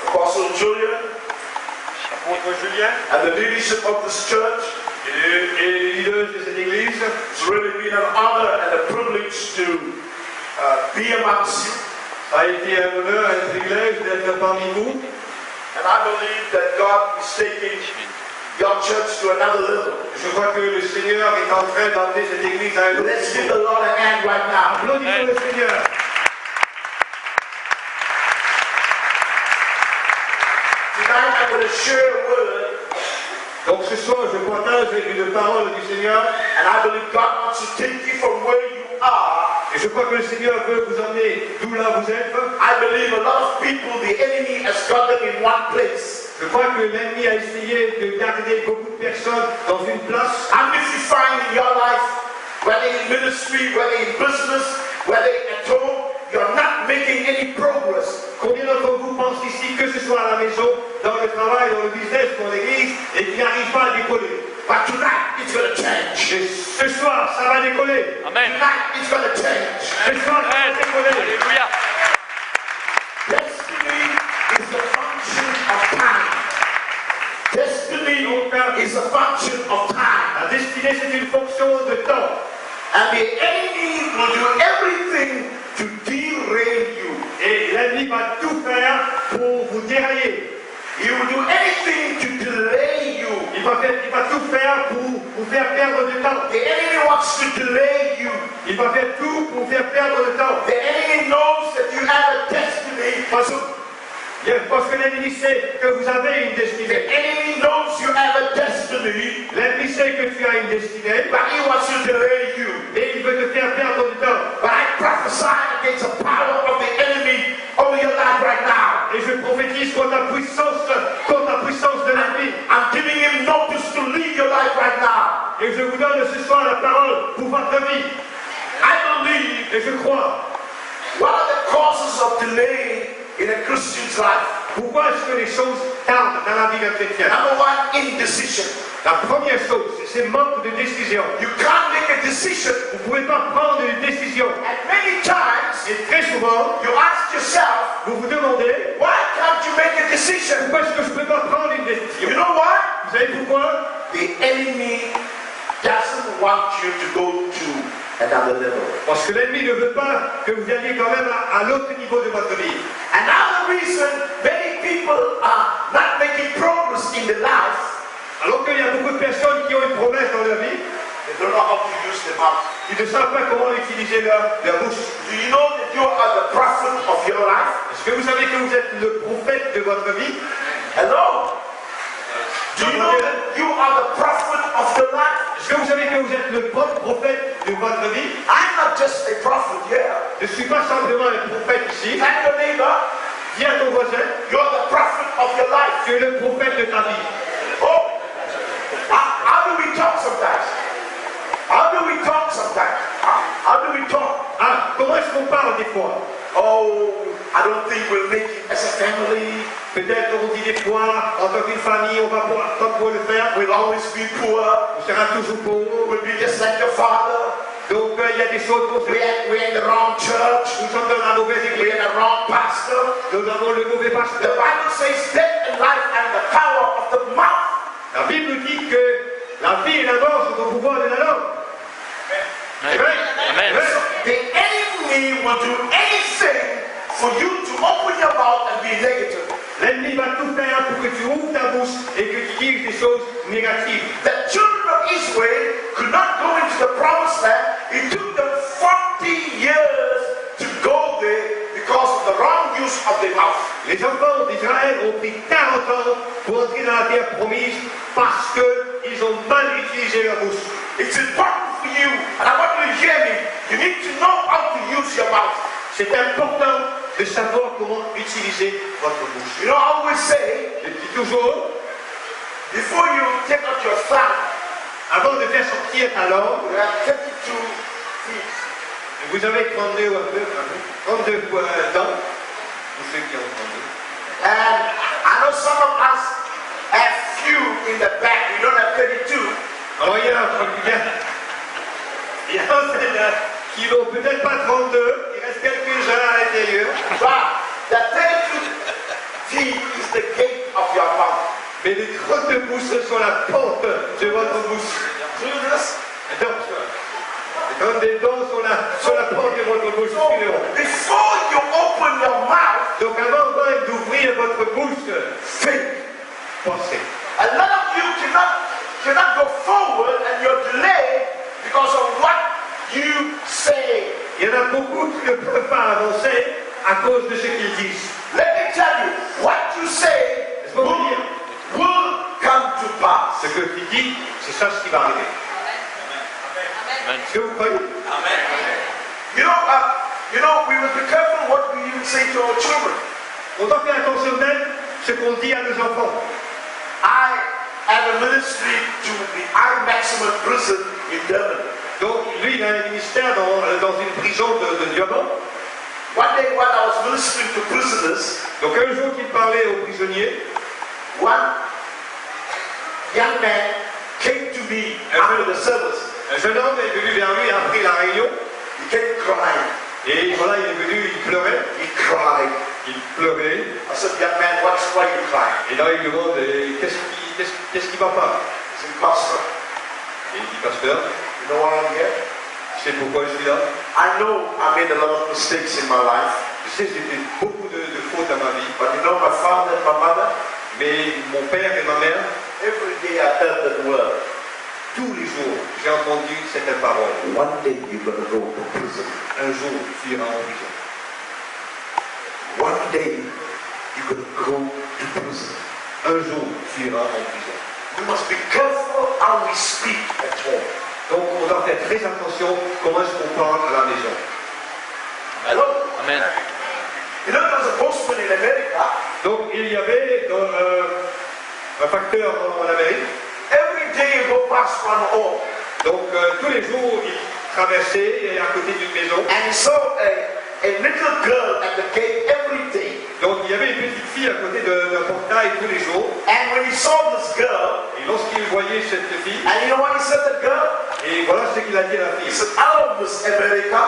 Apostle Julian Apôtre Julien and the leadership of this church, et les leaders de cette église, it's really been an honor and a privilege to be amongst you. ça a été un honneur, un privilège d'être parmi vous. And I believe that God is taking your church to another level. Je crois que le Seigneur est en train d'emmener cette église à un autre Let's give niveau. the Lord a hand right now. Applaudissons le Seigneur. Tonight I'm going to share a word, Donc ce soir, je partage une parole du Seigneur. and I believe God wants to take you from where you are. Et je crois que le Seigneur veut vous emmener d'où là vous êtes. I believe a lot of people, the enemy has got them in one place. Je crois que l'ennemi a essayé de garder beaucoup de personnes dans une place. And if you find in your life, whether in ministry, whether in business, whether at home, you're not making any progress. Combien d'entre vous pensent ici, que ce soit à la maison, dans le travail, dans le business, dans l'église, et qui n'arrivent pas à décoller? But tonight it's going to change. Et ce soir, ça va décoller. Amen. Tonight it's going to change. Ce soir, ça va décoller. Alléluia. Destiny is the function of time. Destiny is a function of time. La destinée, c'est une fonction de temps. And the enemy will do everything to derail you. Et l'ennemi va tout faire pour vous dérailler. He will do anything to delay you. Il va tout faire pour vous faire perdre du temps. The enemy wants to delay you. Il va faire tout pour vous faire perdre le temps. The enemy knows that you have a destiny. Parce que l'ennemi sait que vous avez une The destinée. enemy knows you have a destiny, L'ennemi sait que tu as une destinée. but he wants to delay you. Et il veut te faire perdre du temps. But I prophesy against the power of the enemy over your life right now. Et je prophétise contre la puissance de l'ennemi. I'm giving him notice to leave your life right now. Et je vous donne ce soir la parole pour votre vie. I believe Et je crois. one of the causes of delay in a Christian's life, Pourquoi est-ce que les choses tardent dans la vie d'un chrétien? number one, indecision. La première chose, c'est manque de décision. You can't make a decision. Vous ne pouvez pas prendre une décision. And many times, Et très souvent, you ask yourself, vous vous demandez, why can't you make a decision? pourquoi est-ce que je ne peux pas prendre une décision? You know what? Vous savez pourquoi? The enemy doesn't want you to go to another level. Parce que l'ennemi ne veut pas que vous alliez quand même à l'autre niveau de votre vie. Another reason many people are not making progress in their life, Alors qu'il y a beaucoup de personnes qui ont une promesse dans leur vie, they don't know how to use their mouth. ils ne savent pas comment utiliser leur bouche. Do you know that you are the prophet of your life? Est-ce que vous savez que vous êtes le prophète de votre vie? Hello? Do you know that you are the prophet of your life? Est-ce que vous savez que vous êtes le prophète de votre vie? I'm not just a prophet here. Je ne suis pas simplement un prophète ici. Tell your neighbor, Dis à ton voisin, you're the prophet of your life. tu es le prophète de ta vie. Oh, how do we talk sometimes? How do we talk sometimes? How do we talk? Ah, comment est-ce qu'on parle des fois? Oh, I don't think we'll make it as a family. Peut-être on dit des fois, en tant qu'une famille, on va pas pouvoir le faire. We'll always be poor. On sera toujours pauvre. We'll be just like your father. Donc il y a des choses qu'on se We're in the wrong church. Nous sommes dans la mauvaise We're église. in the wrong pastor. Nous avons le mauvais The pasteur. Bible says death and life and the power of the mouth. La Bible dit que la vie et la mort sont au pouvoir de la langue. Amen. Amen. The enemy will do anything for you to open your mouth and be negative. L'ennemi va tout faire pour que tu ouvres ta bouche et que tu dises des choses négatives. The children of Israel could not go into the promised land. It took them 40 years to go there because of the wrong use of their mouth. Les enfants d'Israël ont pris 40 ans pour entrer dans la terre promise parce qu'ils ont mal utilisé leur bouche. It's important for you, and I want you to hear me. You need to know how to use your mouth. C'est important de savoir comment utiliser votre bouche. You know, I always say, Je dis toujours, before you take out your thumb, avant de faire sortir ta langue, you have 32 feet. vous avez 32 ou un peu, 32 dents, pour ceux qui ont entendu. And I know some of us have few in the back. We don't have 32. Alors il y a enseignants qui n'ont peut-être pas 32, il reste quelques-uns à l'intérieur. But the 32 feet is the gate of your mouth. Mais les 32 pouces sont la porte de votre bouche. Through this. Donc, les 32 dents sont la porte de votre bouche. So Excusez-moi. before you open your mouth, Donc avant même d'ouvrir votre bouche, think. pensez. A lot of you cannot say. Il y en a beaucoup qui ne peuvent pas avancer à cause de ce qu'ils disent. Let me tell you, what you say will come to pass. Ce que tu dis, c'est ça ce qui va arriver. Est-ce que vous croyez? You know, we must be careful what we even say to our children. On doit faire attention même ce qu'on dit à nos enfants. I have a ministry to the I Maximum prison in Durban. Donc lui, il a un ministère dans une prison de Durban. One day when I was ministering to prisoners, donc un jour qu'il parlait aux prisonniers, one young man came to me after the service. Un jeune homme est venu vers lui après la réunion. He came crying. Et voilà, il est venu, il pleurait. He cried. Il pleurait. I said, young man, why are you crying? Et là, il demande, qu'est-ce qui va pas? He said, Pastor. Et il dit, pasteur, you know why I'm here? Tu sais pourquoi je suis là? I know I made a lot of mistakes in my life. Je sais, j'ai fait beaucoup de fautes à ma vie. But you know my father and my mother? Mais mon père et ma mère, every day I heard that word. Tous les jours, j'ai entendu cette parole. One day you're going to go to prison. Un jour, tu iras en prison. One day you're going to go to prison. Un jour, tu iras en prison. We must be careful how we speak at home. Donc, on doit faire très attention comment est-ce qu'on parle à la maison. Hello? Amen. You know, there was a postman in America. Donc, il y avait un facteur en Amérique. Every day you go past one home. Donc, tous les jours, il traversait à côté d'une maison. And he saw a little girl at the gate every day. Donc, il y avait une petite fille à côté d'un portail tous les jours. And when he saw this girl, et lorsqu'il voyait cette fille, and you know what he said to the girl? Et voilà ce qu'il a dit à la fille. He said, "Hello, Miss America."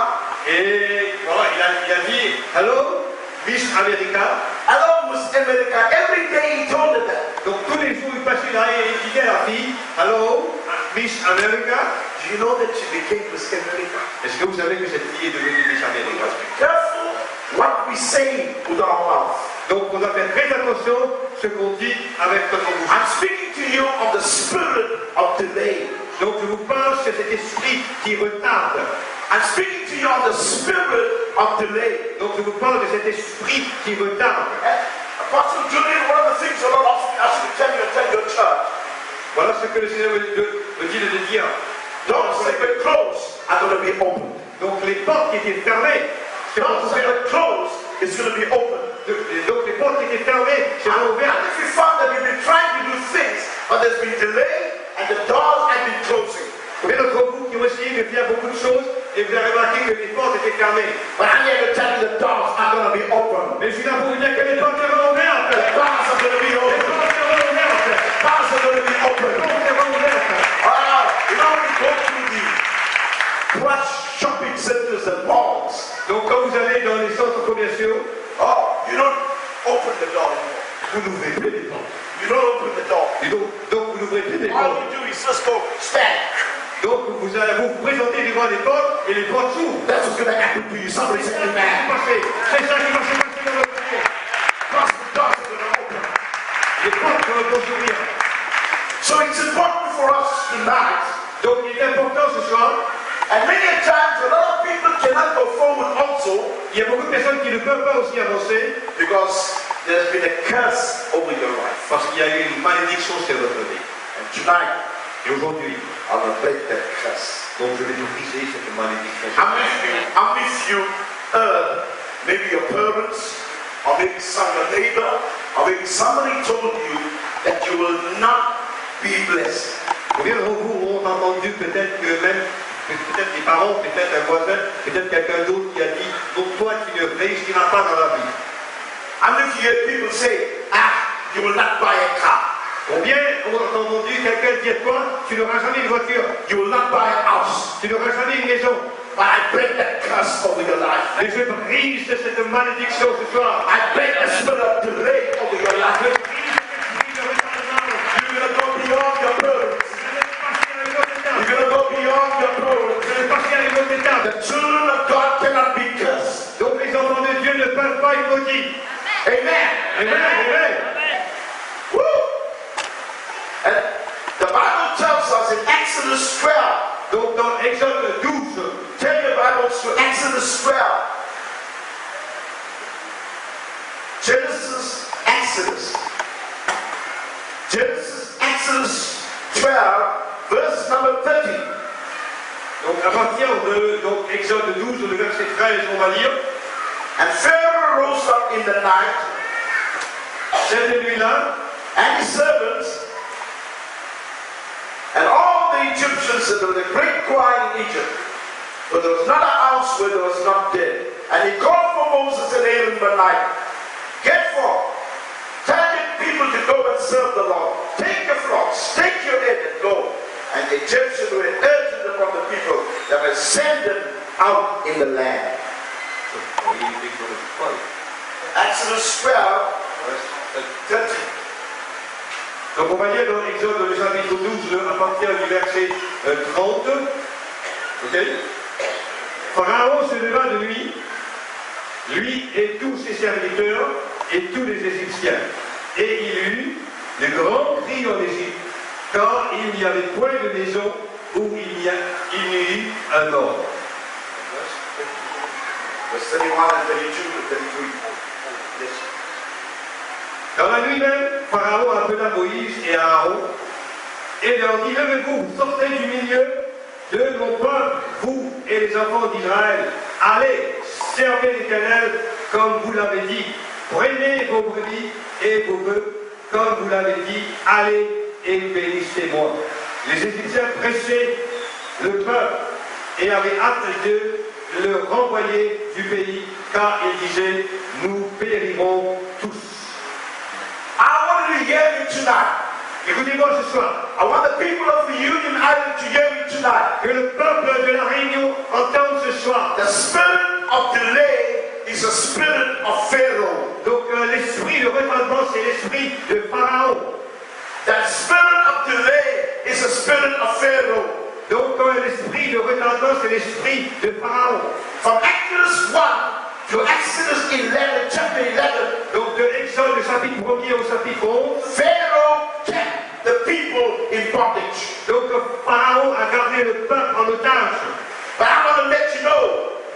Et voilà, il a dit, "Hello, Miss America." "Hello, Miss America." Every day he told her that. Donc tous les jours, il passait là et il disait à la fille, "Hello, Miss America." Do you know that she became Miss America? Est-ce que vous savez que cette fille est devenue Miss America? Be careful what we say with our mouth. Donc on doit faire très attention ce qu'on dit avec notre bouche. I'm speaking to you of the spirit of delay. Donc je vous parle de cet esprit qui retarde. I'm speaking to you of the spirit of delay. Donc je vous parle de cet esprit qui retarde. Apostle Julian, one of the things the Lord asked me to tell your church. Voilà ce que le Seigneur me dit de dire. Doors that were closed are going to be opened. Donc les portes qui étaient fermées, doors that were closed is going to be opened. Donc les portes qui étaient fermées seront ouvertes. And if you found that you've been trying to do things, but there's been delay and the doors have been closing. Combien d'entre vous qui ont essayé de faire beaucoup de choses et vous avez remarqué que les portes étaient fermées? But I'm here to tell you the doors are going to be open. Mais je suis là pour vous dire que les portes seront ouvertes. The doors are going to be open. Les portes seront ouvertes. The doors are going to be open. Les portes seront ouvertes. You know, we go through the plush shopping centers and malls. Donc quand vous allez dans les centres commerciaux, you don't open the door anymore. vous n'ouvrez plus les portes. You don't open the door. Et donc vous n'ouvrez plus les All portes. you do is just go stand. Donc vous vous présentez devant les portes et les portes s'ouvrent. That's what's going to happen to you. Somebody say amen. C'est ça qui va se passer dans votre vie. Because the doors are going to open. Les portes vont s'ouvrir. So it's important for us tonight. Donc il est important ce soir. And many times a lot of people cannot go forward also. Il y a beaucoup de personnes qui ne peuvent pas aussi avancer Because there's been a curse over your life. parce qu'il y a eu une malédiction sur votre vie. And tonight, Et aujourd'hui, I'm going to break that curse. donc je vais vous briser cette malédiction. How many of you heard maybe your parents or maybe your neighbor or maybe somebody told you that you will not be blessed? Combien d'entre vous ont entendu peut-être que même peut-être des parents, peut-être un voisin, peut-être quelqu'un d'autre qui a dit donc toi tu ne réussiras pas dans la vie. How many of you hear people say, you will not buy a car? Combien ont entendu quelqu'un dire quoi? Tu n'auras jamais une voiture. You will not buy a house. Tu n'auras jamais une maison. But I break that curse over your life. Et je brise cette malédiction ce soir. I break the spirit of delay over your life. Je brise cet esprit de retardement. You're going to go beyond your parents. You're going to go beyond your parents. Je vais passer à une autre étape. The children of God cannot be cursed. Donc les enfants de Dieu ne peuvent pas être maudits. Amen. Amen. Amen. Woo! And the Bible tells us in Exodus 12. Donc dans Exode 12, Take the Bible à partir de Exode 12, le verset 13, on va lire. And Pharaoh rose up in the night, Cette nuit-là, and his servants, and all the Egyptians, and there was a great cry in Egypt, but there was not a house where there was not dead. And he called for Moses and Aaron by night, get forth, tell the people to go and serve the Lord. Take your flocks, take your head and go. And the Egyptians were urgent upon the people that will send them out in the land. Exodus 12, verse 13. donc on va lire dans Exode le chapitre 12 à partir du verset 30. Ok. Pharaon se leva de nuit, lui et tous ses serviteurs et tous les Égyptiens. Et il eut de grands cris en Égypte, car il n'y avait point de maison où il n'y eut un ordre. Verse 31 and 32 to 33. Yes. Dans la nuit même, Pharaon appela Moïse et Aaron et leur dit, levez-vous, sortez du milieu de mon peuple, vous et les enfants d'Israël. Allez, servez l'Éternel comme vous l'avez dit. Prenez vos brebis et vos bœufs comme vous l'avez dit. Allez et bénissez-moi. Les Égyptiens pressaient le peuple et avaient hâte de le renvoyer du pays, car ils disaient, nous périrons tous. I want to hear you tonight. Écoutez-moi ce soir. I want the people of the Union Island to hear you tonight. Que le peuple de la Réunion entende ce soir. The spirit of delay is a spirit of Pharaoh. Donc l'esprit de retardement, c'est l'esprit de Pharaon. That spirit of delay is a spirit of Pharaoh. Donc l'esprit de retardement, c'est l'esprit de Pharaon. From Exodus 1 to Exodus 11, chapter 11, Donc de Exode, le chapitre 1er au chapitre 11, Pharaoh kept the people in bondage. donc Pharaon a gardé le peuple en otage. But I want to let you know,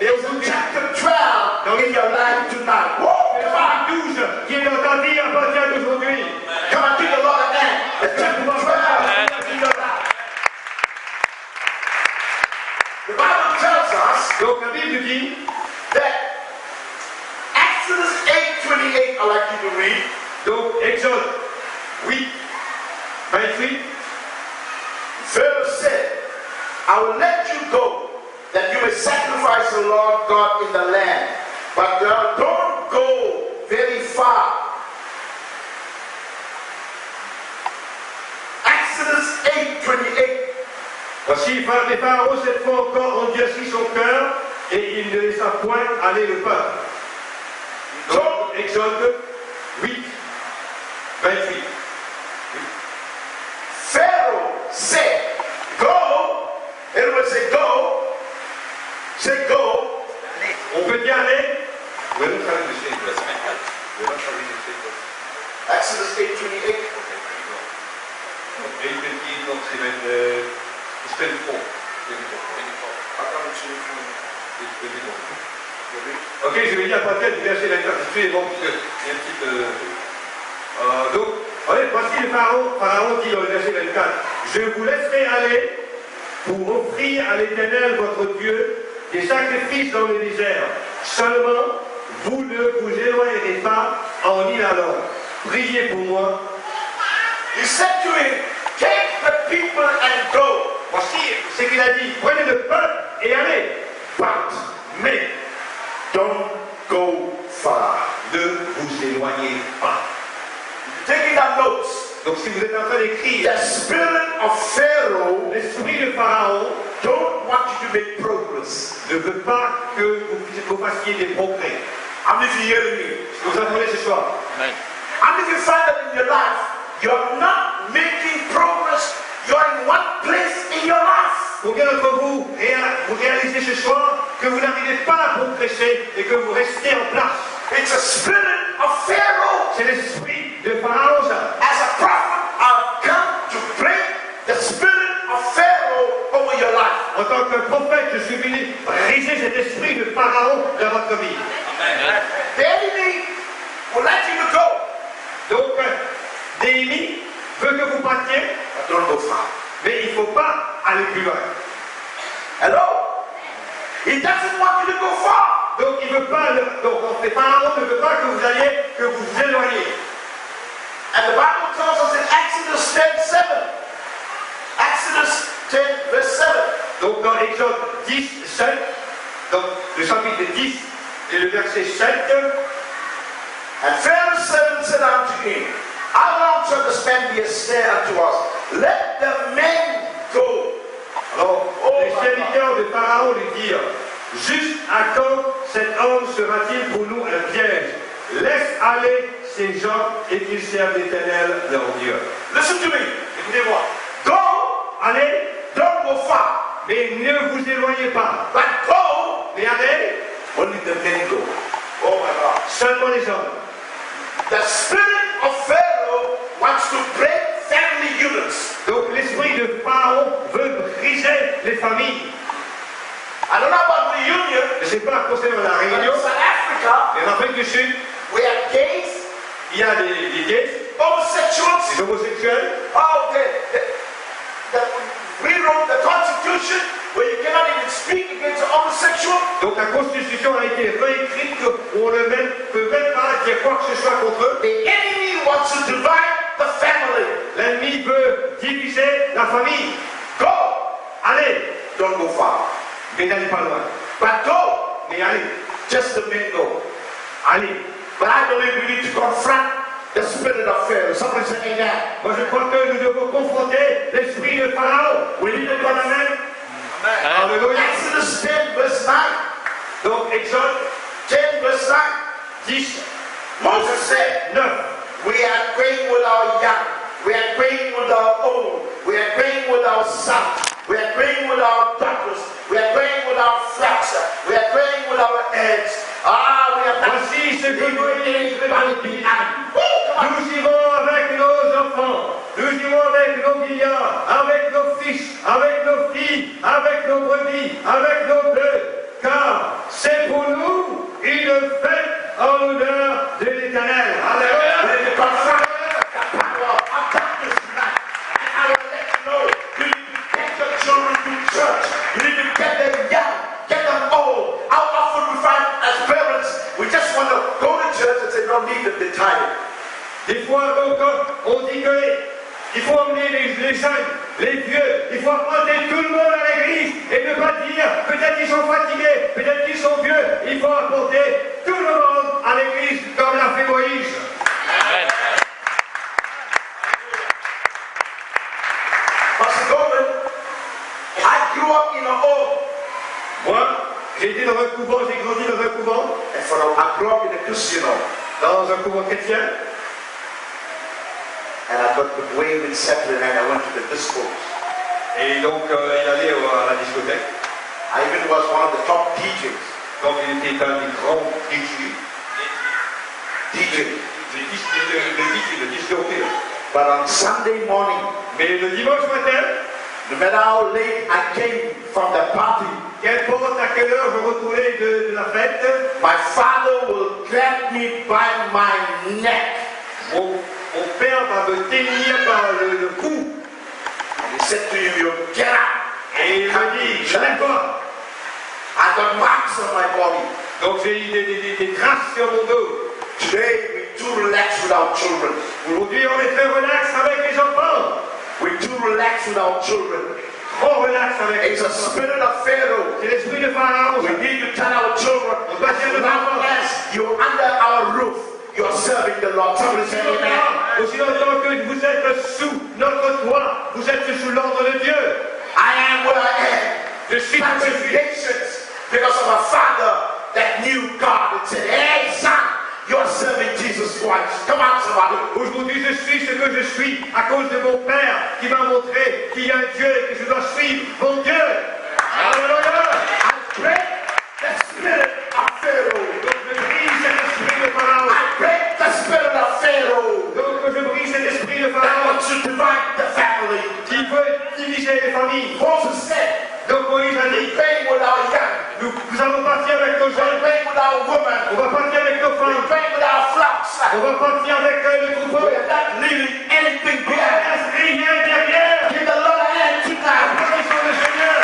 there's a chapter 12 in your life tonight. Whoa, Le come on. chapitre 12 qui est dans ta vie à partir d'aujourd'hui. Come on, give the Lord a hand. The chapter 12 in your life. The Bible tells us Donc la Bible dit, that Exodus 8:28, I'd like you to read. donc Exode 8, 28, Pharaoh said, I will let you go, that you may sacrifice the Lord God in the land. But don't go very far. Exodus 8:28. voici, les pharaons cette fois encore endurci son cœur et il ne laissa point aller le peuple. Donc, Exode 8, 28. Pharaoh said, go. Everyone say go. Say go. On peut y aller. Exodus 8:28. Ok, je vais dire à partir du verset 24. Excusez-moi, parce qu'il y a un petit peu. Donc, voici le Pharaon dit dans le verset 24, je vous laisserai aller pour offrir à l'Éternel votre Dieu des sacrifices dans le désert. Seulement, vous ne vous éloignerez pas en y allant. Priez pour moi. He said to him, take the people and go. Voici ce qu'il a dit. Prenez le peuple et allez. Mais Don't go far. ne vous éloignez pas. Taking down notes. Donc si vous êtes en train d'écrire, The spirit of Pharaoh l'esprit de Pharaon don't want you to make progress. ne veut pas que vous fassiez des progrès. How many of you hearing me? Vous entendez ce soir? Amen. How many of you find that in your life you're not making progress? You're in one place in your life. Combien d'entre vous, vous réalisez ce soir que vous n'arrivez pas à progresser et que vous restez en place? It's a spirit of Pharaoh. C'est l'esprit de Pharaon, ça. As a prophet, I've come to break the spirit of Pharaoh over your life. En tant que prophète, je suis venu briser cet esprit de Pharaon dans votre vie. Amen. The enemy will let you to go. Donc, Néhémie veut que vous partiez, But don't go far. mais il ne faut pas aller plus loin. Hello? He doesn't want you to go far. Donc il veut pas, donc Pharaon ne veut pas que vous alliez, que vous vous éloigniez. And the Bible tells us in Exodus 10:7. Exodus 10 verse 7. Donc dans Exode 10, 7, donc le chapitre 10 et le verset 7. And Pharaoh said unto him, how long shall this man be a snare unto us? Let the men go. Alors, les serviteurs de Pharaon lui dirent, juste à quand cet homme sera-t-il pour nous un piège? Laisse aller ces gens et qu'ils servent l'Éternel leur Dieu. Listen to me. Écoutez-moi. Go. Allez, Don't go far. mais ne vous éloignez pas. But go. Mais allez, Only the men go. Oh my God. seulement les hommes. The spirit of Pharaoh wants to break family units. Donc l'esprit de Pharaon veut briser les familles. I don't know about reunion. Je ne sais pas concernant la But in réunion, South Africa, mais en Afrique du Sud, we have gays, il y a des gays, homosexuals. des homosexuels. Oh, we wrote the Constitution where you cannot even speak against the homosexual. Donc la Constitution a été réécrite qu'on ne peut même pas dire quoi que ce soit contre eux. The enemy wants to divide the family. L'ennemi veut diviser la famille. Go. Allez, Don't go far. mais n'allez pas loin. But go. Mais allez, Just the men go. allez. But I believe we need to confront the spirit of Pharaoh. Somebody say amen. Moi je crois que nous devons confronter l'esprit de Pharaon. We need to Dans la confront. même. Alléluia. Exodus 10 verse 9. Donc Exode 10 verse 9. 10, Moses said, 9. we are praying with our young. We are praying with our old. We are praying with our sons. We are praying with our daughters. We are praying with our flocks. We are praying with our heads. Ah, we are not. Voici ce que Moïse veut dire. Woo, come on. Nous irons avec nos enfants, nous irons avec nos vieillards, avec nos fils, avec nos filles, avec nos brebis, avec nos bœufs, car c'est pour nous une fête en l'honneur de l'Éternel. Alléluia. We need to confront the power of darkness tonight. And I will let you know, you need to get your children to church. You need to get them young, get them old. How often we find as parents, we just want to go to church and say, don't need them, they're tired. Des fois, on dit qu'il faut emmener les jeunes, les vieux, il faut apporter tout le monde à l'église et ne pas dire peut-être qu'ils sont fatigués, peut-être qu'ils sont vieux. Il faut apporter tout le monde à l'église comme l'a fait Moïse. Amen. Pastor Goldman, I grew up in a home. Moi, j'ai été dans un couvent, j'ai grandi dans un couvent, I grew up in a Christian home. dans un couvent chrétien. And I got way with separate and I went to the discos. Et donc, il allait à la discothèque. I even was one of the top DJs. Donc, il était un des grands DJ. Le disque jockey. But on Sunday morning, Mais le dimanche matin, no matter how late I came from the party, qu'importe à quelle heure je retournais de la fête, my father will grab me by my neck. mon père va me tenir par le cou. And he said to you, get up. Et il me dit, je n'aime pas. I got marks on my body. Donc j'ai eu des traces sur mon dos. Today, we're too relaxed with our children. Aujourd'hui, on est très relax avec les enfants. We're too relaxed with our children. Trop relax avec les It's a enfants. spirit of Pharaoh. C'est l'esprit de Pharaon. We need to tell our children, On doit dire as aux long enfants. as you're under our roof, you're serving the Lord. Somebody say amen. Aussi longtemps que vous êtes sous notre toit, vous êtes sous l'ordre de Dieu. I am what I am. Je suis ce que je suis. Congratulations, because of a father that knew God and said, hey son, you're serving Jesus Christ. Come on, somebody. Aujourd'hui, je suis ce que je suis à cause de mon Père qui m'a montré qu'il y a un Dieu et que je dois suivre mon Dieu. Alléluia. I break the spirit of Pharaoh. Donc je brise cet esprit de Pharaon. I break the spirit of Pharaoh Donc je brise cet esprit de that Pharaon wants to divide the family. qui veut diviser les familles. Moses said, Donc Moïse a dit, we're praying with our young. nous allons partir avec nos We're jeunes, praying with our women. on va partir avec nos We're femmes, praying with our flocks. on va partir avec le troupeau. We're not leaving anything On behind. laisse rien derrière. Give the Lord a hand tonight. Applaudissons le Seigneur.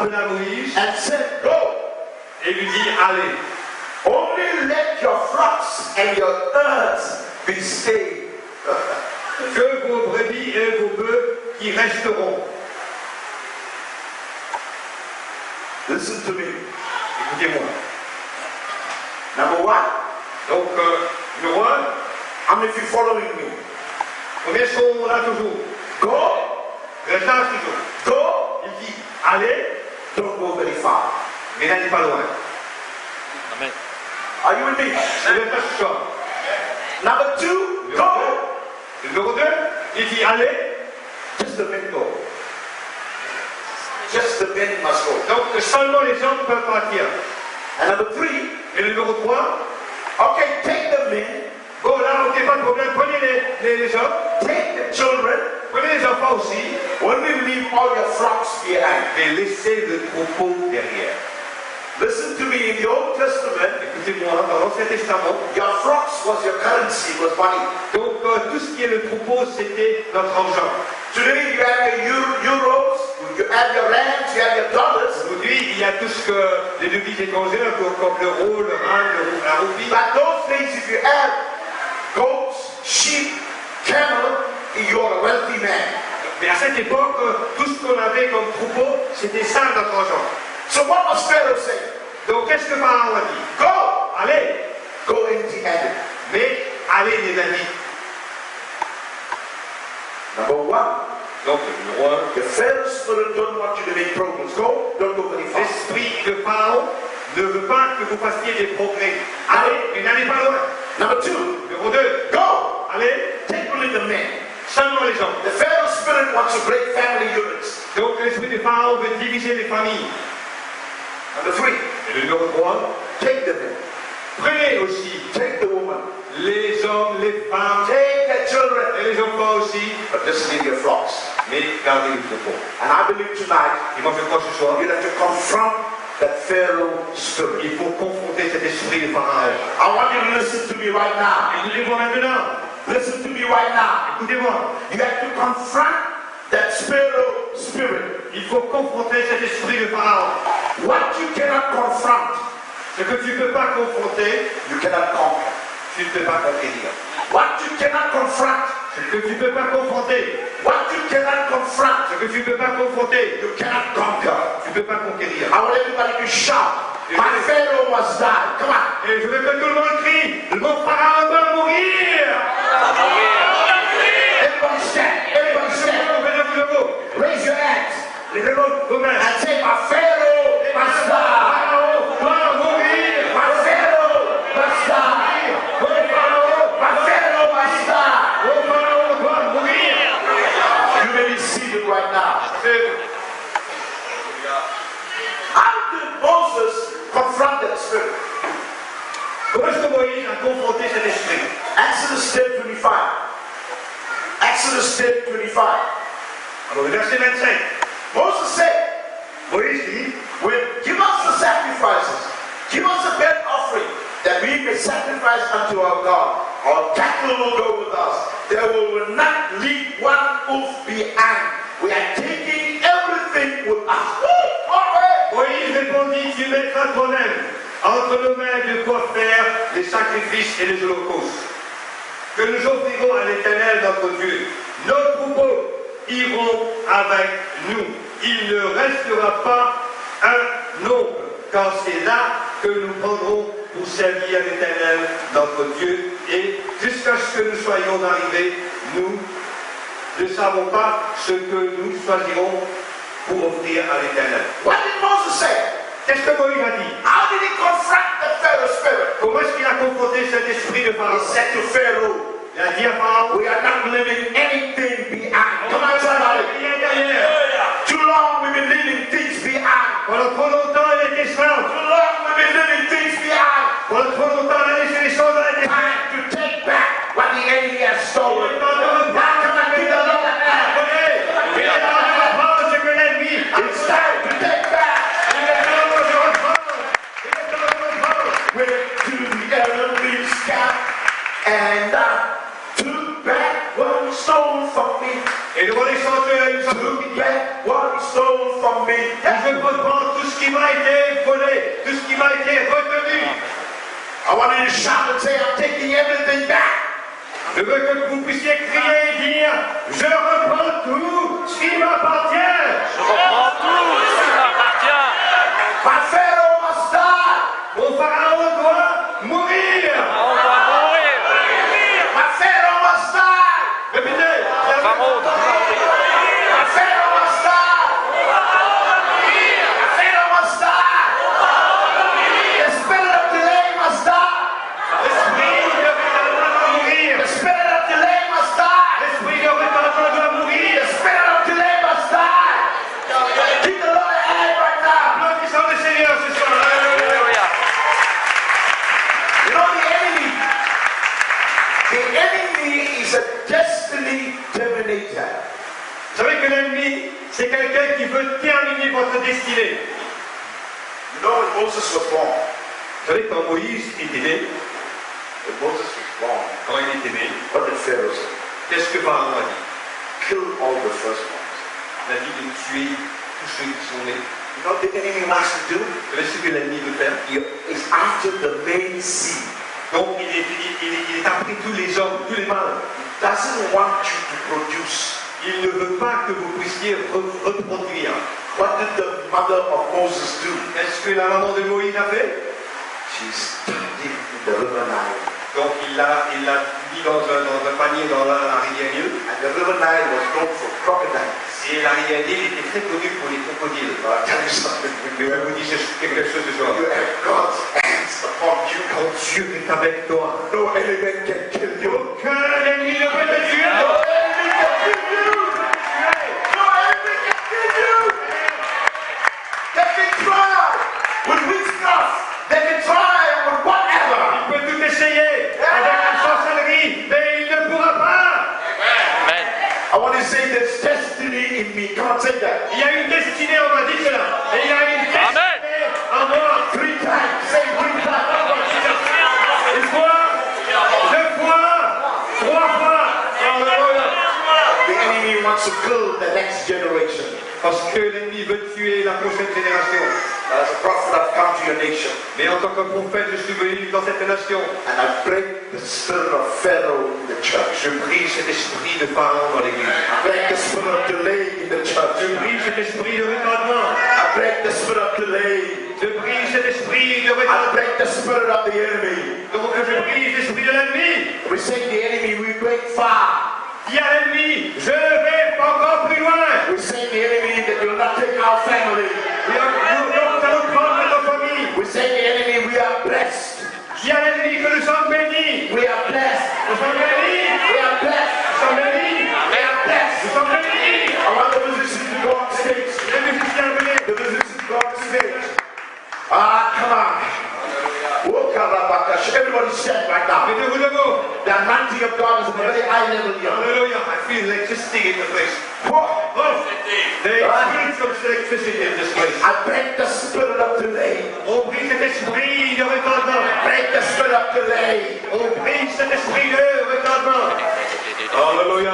appela Moïse and said, Go, et lui dit, allez, only let your flocks and your herds be stayed. que vos brebis et vos bœufs qui resteront. Listen to me. Écoutez-moi. Number one, Donc, numéro 1, how many of you following me? combien sont là toujours? Go, Reste là toujours. go, Il dit, allez, don't go very far. mais n'allez pas loin. Amen. Are you with me? Vous êtes là ce soir. Number two, go, Numéro 2, il dit, allez, just the men go. Just the men must go. donc seulement les hommes peuvent partir. And number three, Et le numéro 3, okay, take the men, bon là, ok, pas de problème, prenez les hommes, take the children, prenez les enfants aussi, only leave all your flocks behind. et laissez le troupeau derrière. Listen to me, in the Old Testament, Écoutez-moi, dans l'Ancien Testament, your flocks was your currency, was money. donc tout ce qui est le troupeau, c'était notre argent. Today you have your euros, you have your rands, you have your dollars. Aujourd'hui, il y a tout ce que les devises étrangères, comme l'euro, le rand, la roupie. But those days, if you had goats, sheep, camel, you're a wealthy man. Mais à cette époque, tout ce qu'on avait comme troupeau, c'était ça notre argent. So what was Pharaoh saying? Donc qu'est-ce que Pharaon a dit? Go, Allez, go empty-handed. mais allez les amis. Number one, Donc le numéro 1, the Pharaoh spirit don't want you to make progress. Go, don't go very far. l'esprit de Pharaon ne veut pas que vous fassiez des progrès. Allez, mais n'allez pas loin. Number two, Numéro 2, go, allez, take only the men. seulement les hommes. The Pharaoh spirit wants to break family units. Donc l'esprit de Pharaon veut diviser les familles. Number three, Et le numéro 3, take the men, prenez aussi take the woman, les hommes, les femmes take the children, et les enfants aussi, but just leave your flocks. mais gardez le troupeau. And I believe tonight, Et moi je crois ce soir, you have to confront that Pharaoh spirit. il faut confronter cet esprit de Pharaon. I want you to listen to me right now. Écoutez-moi maintenant, Listen to me right now. écoutez-moi. You have to confront that Pharaoh spirit. Il faut confronter cet esprit de Pharaon. What you cannot confront, Ce que tu ne peux pas confronter, you cannot conquer. tu ne peux pas conquérir. What you cannot confront, Ce que tu ne peux pas confronter, what you cannot confront, ce que tu ne peux pas confronter, you cannot conquer. tu ne peux pas conquérir. I want everybody to shout. My Pharaoh must die. Come on. Et je veux que tout le monde crie, mon Pharaon doit mourir. Everybody stand. Everybody stand. Raise your hands Levez-vous vous-même. and say, my Pharaoh must die. Pharaon doit mourir. My Pharaoh must die. My Pharaoh must die. Mon Pharaon doit mourir. You may be seated right now. How did Moses confront that spirit? Comment est-ce que Moïse a confronté cet esprit? Exodus 10:25. Exodus 10:25. Alors le verset 25. Moses said, Moïse dit, give us the sacrifices. Give us a burnt offering that we may sacrifice unto our God. Our cattle will go with us. There will not leave one hoof behind. We are taking everything with us. Moïse répondit, tu mettras toi-même entre nos mains de quoi faire les sacrifices et les holocaustes que nous offrirons à l'Éternel notre Dieu. Nos troupeaux iront avec nous. Il ne restera pas un nombre, car c'est là que nous prendrons pour servir à l'Éternel notre Dieu. Et jusqu'à ce que nous soyons arrivés, nous ne savons pas ce que nous choisirons pour offrir à l'Éternel. What did Moses say? Qu'est-ce que Moïse a dit? How did he confront the Pharaoh spirit? Comment est-ce qu'il a confronté cet esprit de He Pharaon? said to Pharaoh, Il a dit à Pharaon, we are not leaving anything behind. Come on, somebody. rien derrière. Too long we've been leaving things behind. Pendant trop longtemps, il était esclave. Too long we've been leaving things behind. Pendant trop longtemps, on a laissé les choses dans la tête. Time to take back what the enemy has stolen. Il est temps de reprendre. Come on, give the Lord a hand. Il est temps de reprendre ce que l'ennemi a It's time to take back. Il est temps de reprendre. Il est temps de reprendre. Went to the enemy's camp and took back what he stole from me. Et devant les sanctuaires, il Took back what he stole from me. veut reprendre qui m'a été volé, tout ce qui m'a été retenu. I want you to shout and say, I'm taking everything back. Je veux que vous puissiez crier et dire, je reprends tout ce qui m'appartient. Je reprends tout ce qui m'appartient. My Pharaoh must die. Mon pharaon doit mourir. On doit mourir. My Pharaoh must die. Répétez. Pharaon doit mourir. My Pharaoh must die. My Pharaoh must die. The spirit of delay must die. L'esprit de retardement doit mourir. The spirit of delay must die. L'esprit de retardement doit mourir. The spirit of delay must die. Give the Lord a hand right now. Applaudissons le Seigneur ce soir. Alléluia. You know the enemy is a destiny terminator. Vous savez que l'ennemi, c'est quelqu'un qui veut terminer votre destinée. You know when Moses was born, Vous savez, quand Moïse était né, quand il était né, what did Pharaoh say? qu'est-ce que Pharaon a dit? Kill all the firstborns. Il a dit de tuer tous ceux qui sont nés. You know what the enemy wants to do? Vous savez ce que l'ennemi veut faire? Is after the main seed. Donc il est après tous les hommes, tous les mâles. He doesn't want you to produce. Il ne veut pas que vous puissiez reproduire. What did the mother of Moses do? Qu'est-ce que la maman de Moïse a fait? She stuck him in the river Nile. Donc il l'a mis dans un panier dans la rivière Nil. And the river Nile was known for crocodiles. Et la rivière Nil était très connue pour les crocodiles. I'll tell you something. Mais je vous dis quelque chose ce soir. You have God's hands upon you. Quand Dieu est avec toi, No enemy can kill you. aucun ennemi ne peut te tuer. No enemy can kill you. No enemy can kill you. They can try with witchcraft. They can try with whatever. Il peut tout essayer avec la sorcellerie, mais il ne pourra pas. Amen. I want to say there's destiny in me. Come on, say that. Il y a une destinée, on m'a dit cela. Et il y a une destinée en moi. 3 times. Say 3 times. Une fois, 2 fois, 3 fois. Alléluia. The enemy wants to kill the next generation. Parce que l'ennemi veut tuer la prochaine génération. As a prophet, I've come to your nation. Mais en tant que prophète, je suis venu dans cette nation. And I break the spirit of Pharaoh in the church. Je brise cet esprit de Pharaon dans l'église. I break the spirit of delay in the church. Je brise cet esprit de retardement. I break the spirit of delay. Je brise cet esprit de I retardement. break the spirit of the enemy. Donc je brise l'esprit de l'ennemi. We say the enemy, we break far. Dis à l'ennemi, je vais encore plus loin. We say the enemy that you'll not take our family. Nous allons prendre notre famille. We say the enemy, we are blessed. Dis à l'ennemi que nous sommes bénis. We are blessed. Nous sommes bénis. We are blessed. Nous sommes bénis. We are blessed. Nous sommes bénis. I want the musicians to go on stage. Les musiciens, venez. The musicians go on stage. Ah, come on. Oh, Karabakash. Everybody stand right now. Mettez-vous debout. The anointing of God is at a very high level here. Hallelujah. I feel electricity in the place. Whoa. Oh, there is electricity in this place. I break the spirit of delay. On brise cet esprit de retardement. Break the spirit of delay. On brise cet esprit de retardement. Alléluia.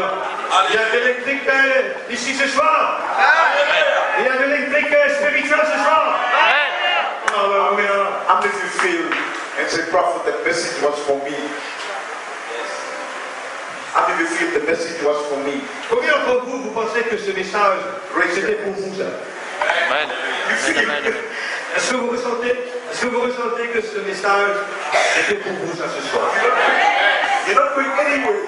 Il y a de l'électrique ici ce soir. Il y a de l'électrique spirituel ce soir. Amen. Alléluia. How many of you feel and say, Prophet, the message was for me? How many of you feel the message was for me? Combien d'entre vous, vous pensez que ce message, c'était pour vous ça? Amen. Amen. Est-ce que vous ressentez que ce message, c'était pour vous ça ce soir? You're not going anywhere.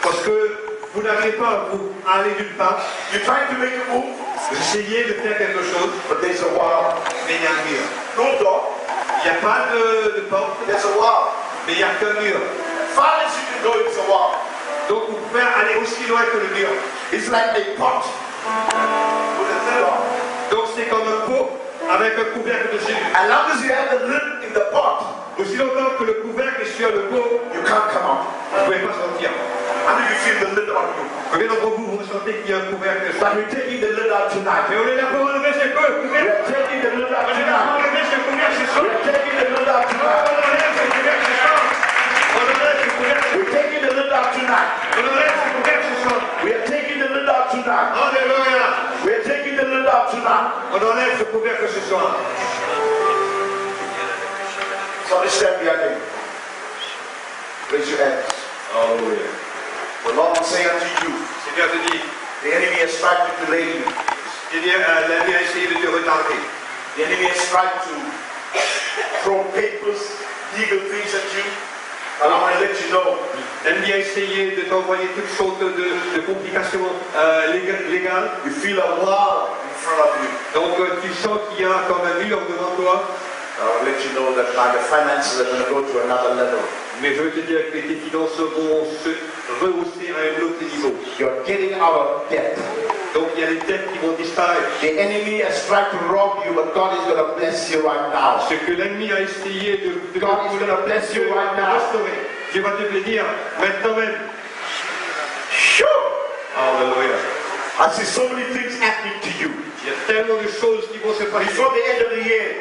Parce que vous n'arrivez pas à aller nulle part. You're trying to make a move, Vous essayez de faire quelque chose, but there's a wall. mais il y a un mur. No door, Il n'y a pas de porte, there's a wall. mais il n'y a qu'un mur. Far as you can go, it's a wall. Donc vous pouvez aller aussi loin que le mur. It's like a pot with a lid on. Donc c'est comme un pot avec un couvercle dessus. As long as you have the lid in the pot, Aussi longtemps que le couvercle est sur le pot, you can't come out. vous ne pouvez pas sortir. How do you feel the lid on you? Combien d'entre vous, vous ressentez qu'il y a un couvercle dessus? But we're taking the lid out tonight. Mais on est là pour enlever ce couvercle. We're taking the lid out On est là pour tonight. enlever ce couvercle ce soir. We're taking the lid out On tonight. enlève ce couvercle ce soir. On enlève ce couvercle. We're taking the lid out tonight. On enlève ce couvercle ce soir. We are taking the lid out tonight. Alléluia. We are taking the lid out tonight. On enlève ce couvercle ce soir. Somebody stand behind him. Raise your hands. Hallelujah. The Lord will say unto you, Seigneur te dit, the enemy has tried to delay you. Seigneur, l'ennemi a essayé de te retarder. The enemy has tried to throw papers, legal things at you. And I want to let you know, L'ennemi a essayé de t'envoyer toutes sortes de complications légales. you feel a wall in front of you. Donc tu sens qu'il y a comme un mur devant toi. I want to let you know that now the finances are going to go to another level. Mais je veux te dire que tes finances vont se rehausser à un autre niveau. You're getting out of debt. Donc il y a les dettes qui vont disparaître. The enemy has tried to rob you, but God is going to bless you right now. Ce que l'ennemi a essayé de God is going to bless you right now. restaurer. Dieu va te bénir maintenant même. Shoo! Hallelujah. I see so many things happening to you. Il y a tellement de choses qui vont se passer. Before the end of the year,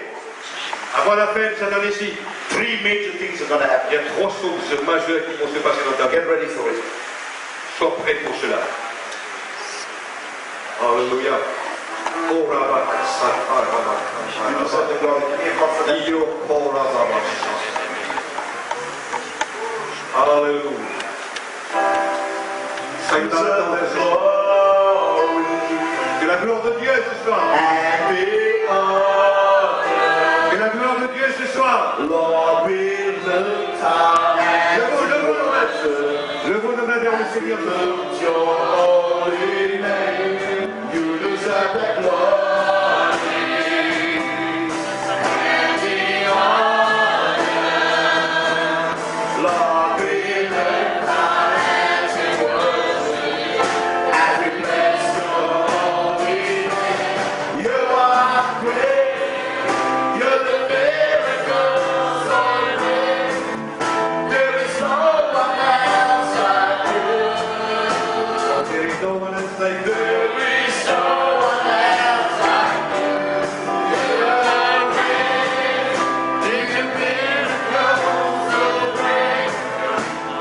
Avant la fin de cette année-ci, 3 major things are going to happen. il y a 3 choses majeures qui vont se passer dans ta vie. Get ready for it. Sois prêt pour cela. Alléluia. Oh, Rabba, You deserve the glory. Give me a confidence. DIEU, oh, Rabba. Alléluia. You deserve the glory. Que la gloire de Dieu ce soir. And the honor. Que la gloire de Dieu ce soir. Lord, we look down and Levons nos mains vers le Seigneur. lift your holy name. You deserve the glory and the honor. Lord, we look down and we worship and we bless your holy name. You are great. You're the miracle so great. There is no one else like you. There is no one else like you. There is no one else like you. You're great. There's a miracle so great.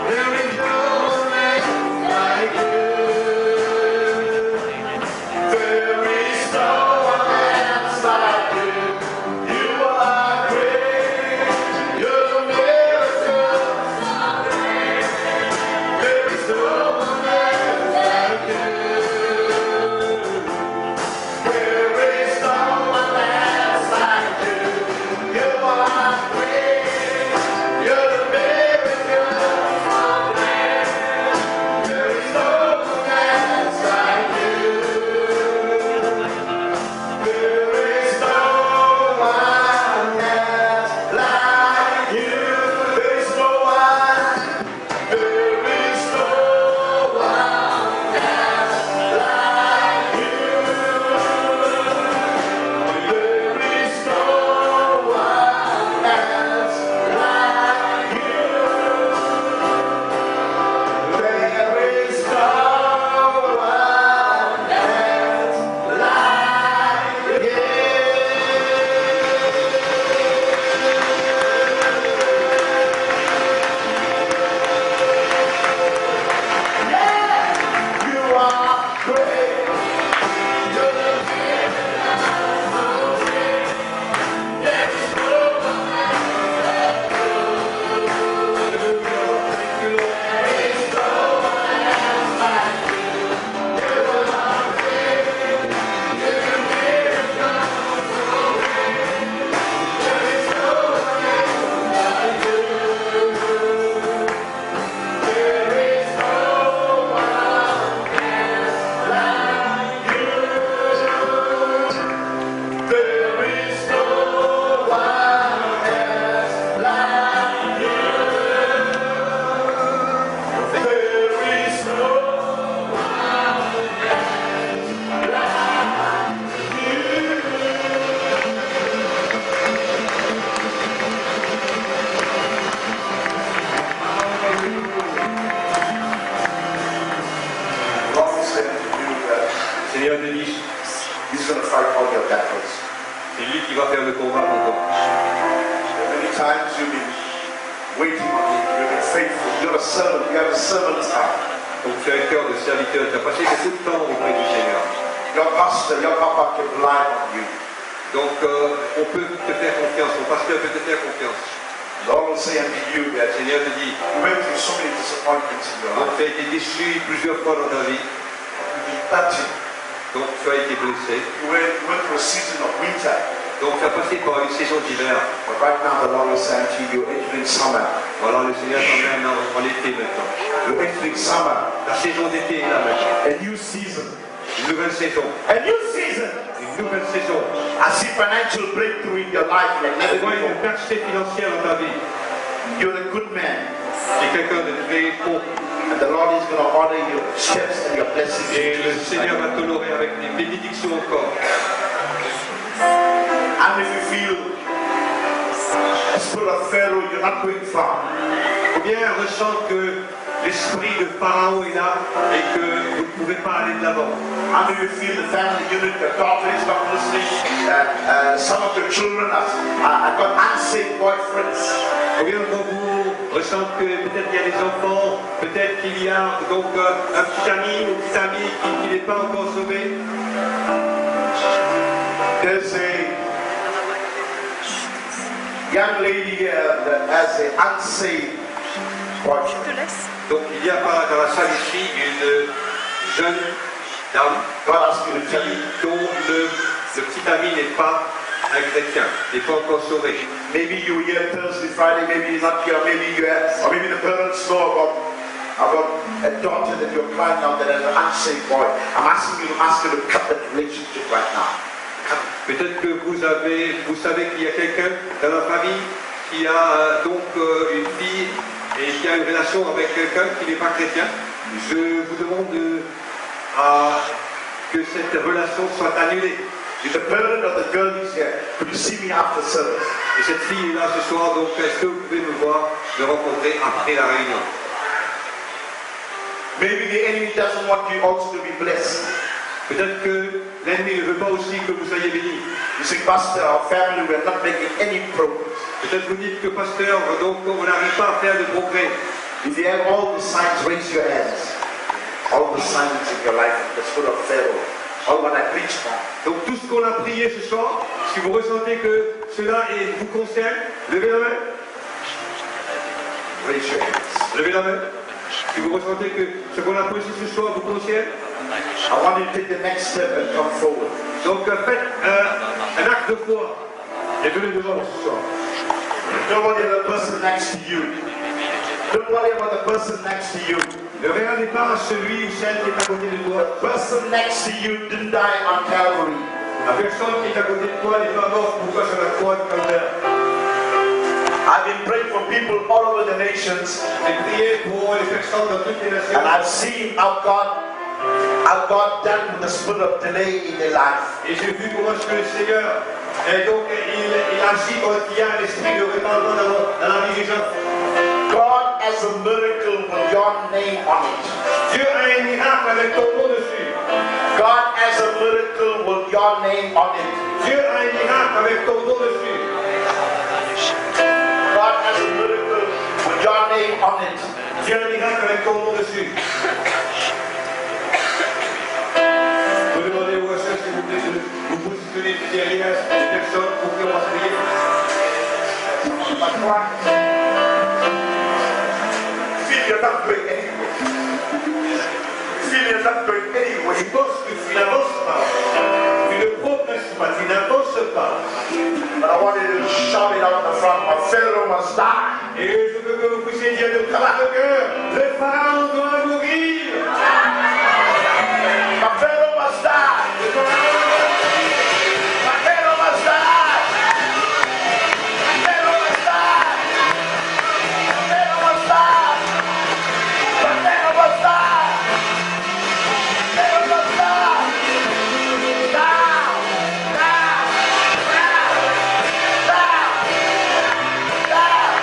There is no one else like you. There is no one else like you. You are great. You're a miracle so great. There is no one else like you. There is no one else like you. You are great. You're a miracle so great. There is no one else like you. There is no one else like you. There is no one. There is no one else like you. There is no one else like you. There is no one else like you. You are great. You're the miracle so great. There is no one else like you. There is no one else like you. You are great. You're the miracle so great. There is no one else like you. There is no one like you. There is no one else like you. There is no God is saying to you that Seigneur te dit, He's going to fight all your battles. c'est lui qui va faire le combat pour toi. Many times you've been waiting on Him, you've been faithful. You're a servant, you have a servant's heart. Donc tu as un cœur de serviteur, tu as passé beaucoup de temps auprès du Seigneur. your pastor, your papa can rely on you. Donc, on peut te faire confiance, ton pasteur peut te faire confiance. The Lord will say unto you Le that Seigneur te dit, you went through so many disappointments in your donc life. tu as été déçu plusieurs fois dans ta vie, You've been hurting. donc tu as été blessé, You went through a season of winter. donc tu as passé par une saison d'hiver. But right now the Lord will say unto you, you're entering summer. Voilà, le Seigneur t'emmène en été maintenant. You're entering summer. La saison d'été est là maintenant. A new season. Une nouvelle saison. A new season. Une nouvelle saison. I see financial breakthrough in your life like never Tu vois before. une percée financière dans ta vie. You're a good man. Tu es quelqu'un de très bon. And the Lord is going to honor your steps and your blessings. Et le Seigneur va t'honorer avec des bénédictions encore. And if you feel a spirit of Pharaoh, you're not going far. Ou bien ressent que l'esprit de Pharaon est là et que vous ne pouvez pas aller de l'avant. And if you feel the family unit, your daughter is not listening, some of your children have got unsaved boyfriends. Ou bien quand vous ressentez que peut-être il y a des enfants, peut-être qu'il y a donc un petit ami ou une petite amie qui n'est pas encore sauvé. There's a young lady here that has an unsaved boyfriend. Donc il y a dans la salle ici une jeune dame, God asked me to tell you. dont le petit ami n'est pas un chrétien, n'est pas encore sauvé. Maybe you were here Thursday, Friday, maybe you're not here, maybe you are, or maybe the parents know about a daughter that you're crying out that has an unsaved boy. I'm asking you to ask her to cut that relationship right now. Peut-être que vous savez qu'il y a quelqu'un dans la famille qui a donc une fille et qui a une relation avec quelqu'un qui n'est pas chrétien. Je vous demande que cette relation soit annulée. If the parent of the girl is here, could you see me after service? Et cette fille est là ce soir, donc est-ce que vous pouvez me voir, me rencontrer après la réunion? Maybe the enemy doesn't want you also to be blessed. Peut-être que l'ennemi ne veut pas aussi que vous soyez bénis. You say, Pastor, our family, we are not making any progress. Peut-être vous dites que pasteur, donc on n'arrive pas à faire de progrès. If you have all the signs, raise your hands. All the signs in your life, the spirit of Pharaoh, all what I preached on. Donc tout ce qu'on a prié ce soir, si vous ressentez que cela vous concerne, levez la main. Raise your hands. Levez la main. Si vous ressentez que ce qu'on a prêché ce soir vous concerne, I want you to take the next step and come forward. donc faites un acte de foi et venez devant ce soir. Don't worry about the person next to you. Don't worry about the person next to you. Ne regardez pas celui ou celle qui est à côté de toi. The person next to you didn't die on Calvary. La personne qui est à côté de toi n'est pas morte pour toi sur la croix de Calvaire. I've been praying for people all over the nations, J'ai prié pour les personnes dans toutes les nations. and I've seen how God dealt with the spirit of delay in their life. Et j'ai vu comment est-ce que le Seigneur, et donc il agit quand il y a un esprit de retardement dans la vie des gens. God has a miracle with your name on it. Dieu a un miracle avec ton nom dessus. God has a miracle with your name on it. Dieu a un miracle avec ton nom dessus. God has a miracle with your name on it. Dieu a un miracle avec ton nom dessus. Vous demandez aux chefs, s'il vous plaît, de vous positionner derrière les personnes pour qu'on va prier. Feel you're not going anywhere. Feel you're not going anywhere. Tu penses que tu n'avances pas. Tu ne progresses pas, tu n'avances pas. But I want you to shout it out the front. My Pharaoh must die. Et je veux que vous puissiez dire de tout votre cœur, le pharaon doit mourir. My Pharaoh must die. My Pharaoh must die. My Pharaoh must die. My Pharaoh must die. My Pharaoh must die. My Pharaoh must die. Down, down, down, down, down.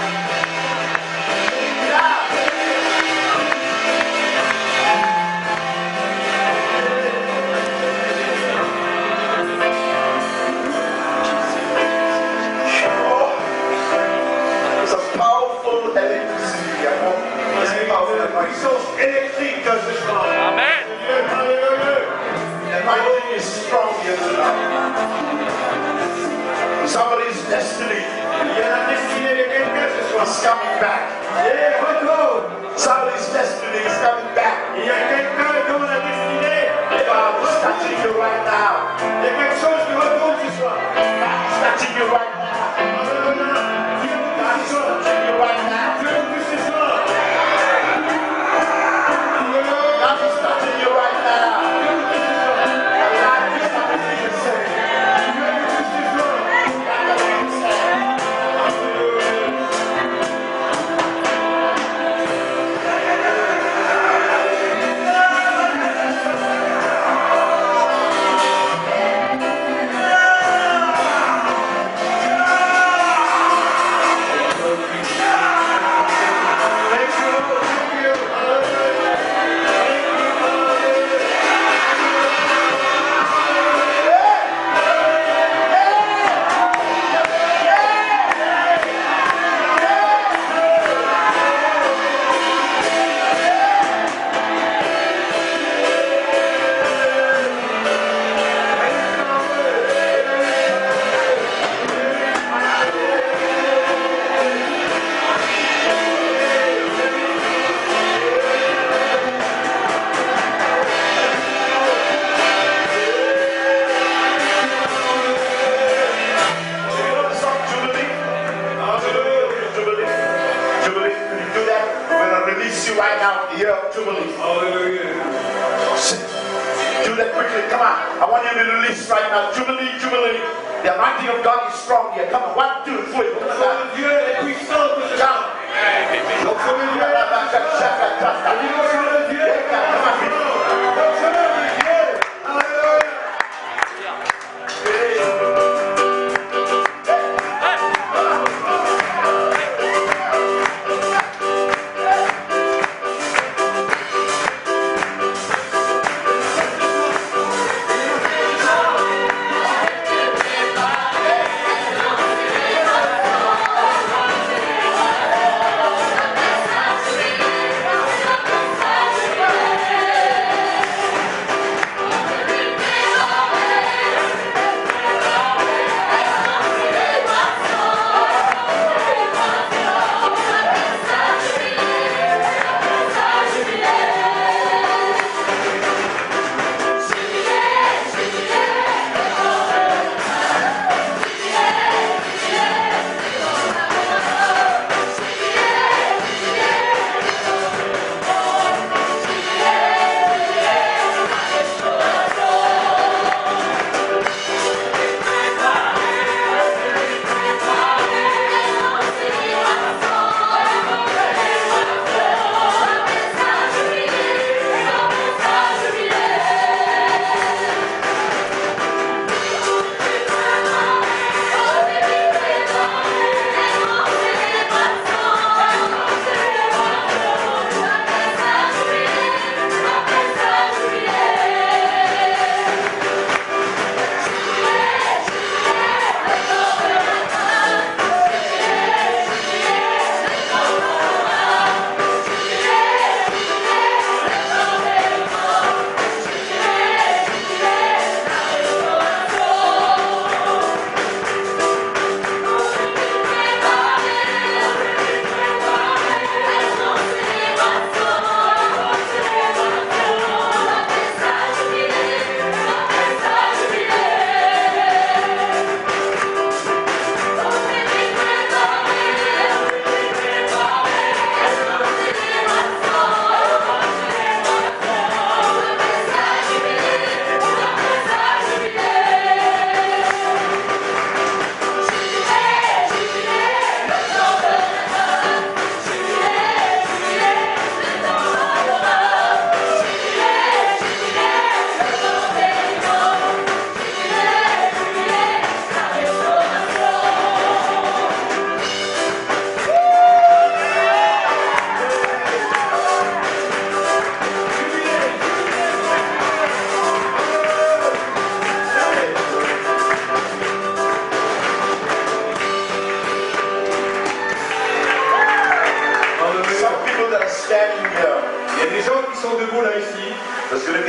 Il y a quelque chose qui retourne ce soir. God is touching you right now. God is touching you right now. Dieu touche ce soir. God is touching you right now. God is touching you, sir.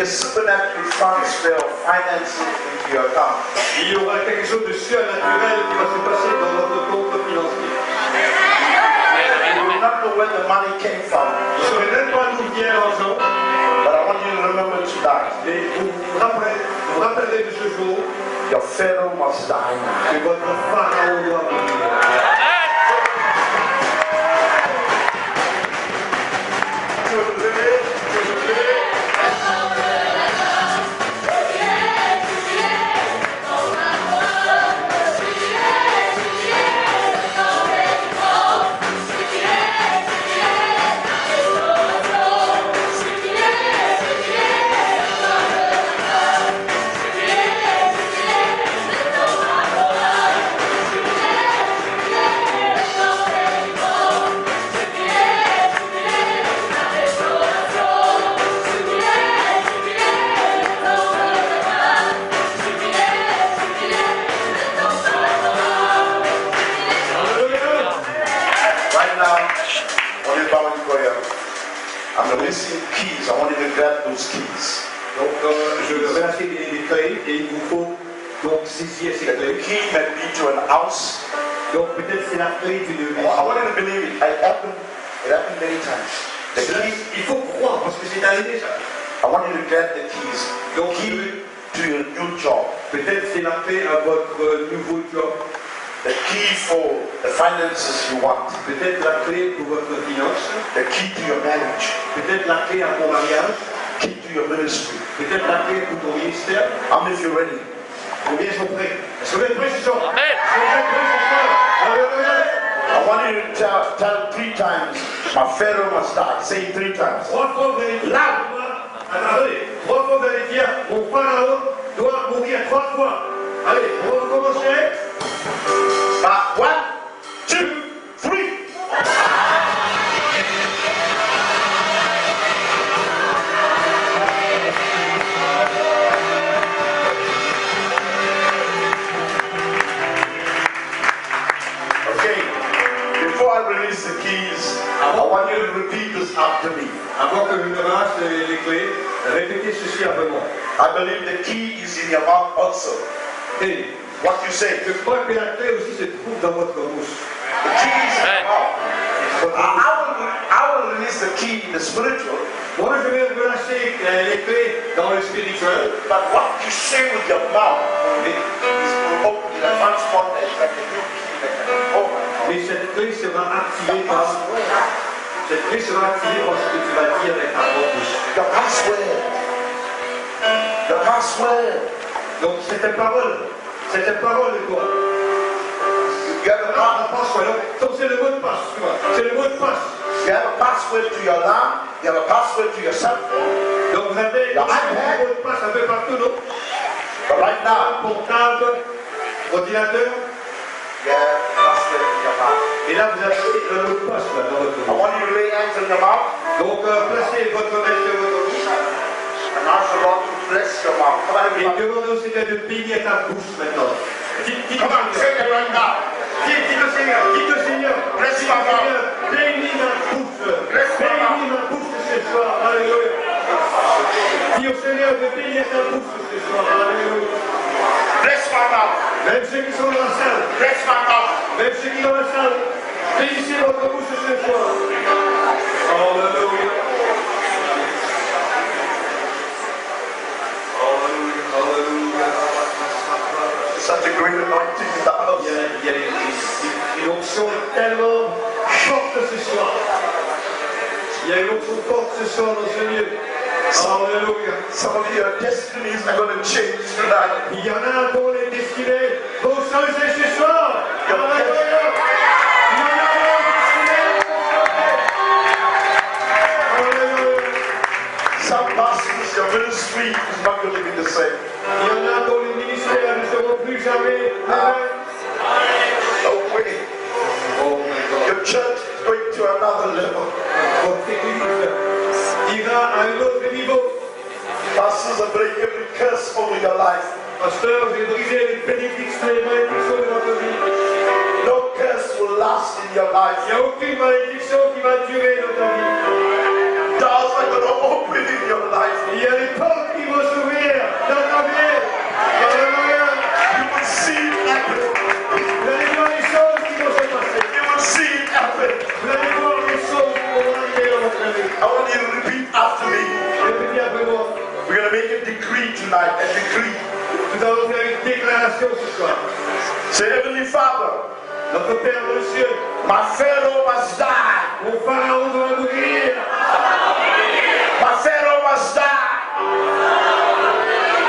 supernatural transfer of finances into your account. Il y aura quelque chose de surnaturel qui va se passer dans votre compte financier. You will not know where the money came from. Vous ne saurez même pas d'où vient l'argent. But I want you to remember tonight. Mais vous vous rappellerez parler de ce jour, your Pharaoh must die now. que votre pharaon doit mourir. I'm releasing keys. I want you to grab those keys. Donc, je vais acheter des clés et il vous faut donc saisir ces The clés. key may lead to an house. Donc, peut-être c'est la clé d'une I maison. want you to believe it. It happened many times. The key, Il faut croire parce que c'est arrivé ça. I want you to grab the keys. The Donc, key to your new job. peut-être c'est la clé à votre nouveau job. The key for the finances you want. Peut-être la clé pour votre finance. The key to your marriage. Peut-être la clé à ton mariage. Key to your ministry. Peut-être la clé pour ton ministère. How many of you ready? Combien sont prêts? Est-ce que vous êtes prêts ce soir? Amen. Est-ce que vous êtes prêts ce soir? Alléluia. I want you to tell 3 times, my Pharaoh must die. Say it 3 times. 3 fois vous allez dire, attendez, 3 fois vous allez dire, mon pharaon doit mourir 3 fois. Allez, on va commencer. 1, 2, 3. Okay, before I release the keys, I want you to repeat this after me. Avant que je me lâche les clés, répétez ceci après moi. I believe the key is in your mouth also. Et What you say, je crois que la clé aussi se trouve dans votre bouche. the key is in your mouth. I will release the key in the spiritual, Moi, je vais relâcher les clés dans le spirituel. but what you say with your mouth is open in a transformed like a new key, like a oh my God. Mais cette clé sera activée par ce que tu vas dire avec ta propre bouche. The password. The password. Donc c'est une parole. C'est une parole de toi. You have a Password. Donc c'est le mot de passe. Tu vois. C'est le mot de passe. You have a password to your alarm. You have a password to your cell phone. Donc vous avez un mot de passe un peu partout, non? But right now, Portable, ordinateur. you have a password in your mouth. Et là vous avez le mot de passe là, dans votre I bouche. want you to lay hands on your mouth Donc placez votre main sur votre bouche. and ask the Lord to bless your mouth. Come on, Et everybody. demandez au Seigneur de bénir ta bouche maintenant. Dites Come on, say it right now. Dites au Seigneur, dites au Seigneur, Bless dites my au Seigneur, bénis ma bouche, bénis ma bouche ce soir, alléluia. Dis au Seigneur de bénir ta bouche ce soir, alléluia. Bless my mouth. Même ceux qui sont dans la salle, Bless my mouth. même ceux qui sont dans la salle, bénissez votre bouche ce soir. Alléluia. Such a great anointing in the house. Il y a une onction tellement forte ce soir. Il y a une onction forte ce soir dans ce lieu. Alléluia. Some of your destinies are going to change tonight. Il y en a dont les destinées vont changer ce soir. Alléluia. Il y en a dont les destinées vont changer. Alléluia. Some pastors, your ministry is not going to be the same. Il y en a dont les ministères ne seront plus jamais les mêmes. No way. Oh my God. Your church is going to another level. Votre église ira à un autre niveau. Pastors are breaking every curse over your life. Pasteur, j'ai brisé les bénédictions de notre vie. No curse will last in your life. Il n'y a aucune malédiction qui va durer dans ta vie. Doors are going to open in your life. Il y a des portes qui vont s'ouvrir dans ta vie. Alléluia. You will see it happen. Vous allez voir les choses qui vont se passer. You will see it happen. Vous allez voir les choses qui vont arriver dans votre vie. I want you to repeat after me. Répétez après moi. We're going to make a decree tonight. A decree. Nous déclaration ce soir. Say, Heavenly Father, Notre Père dans le ciel, my Pharaoh must die. mon pharaon doit mourir. My Pharaoh must die.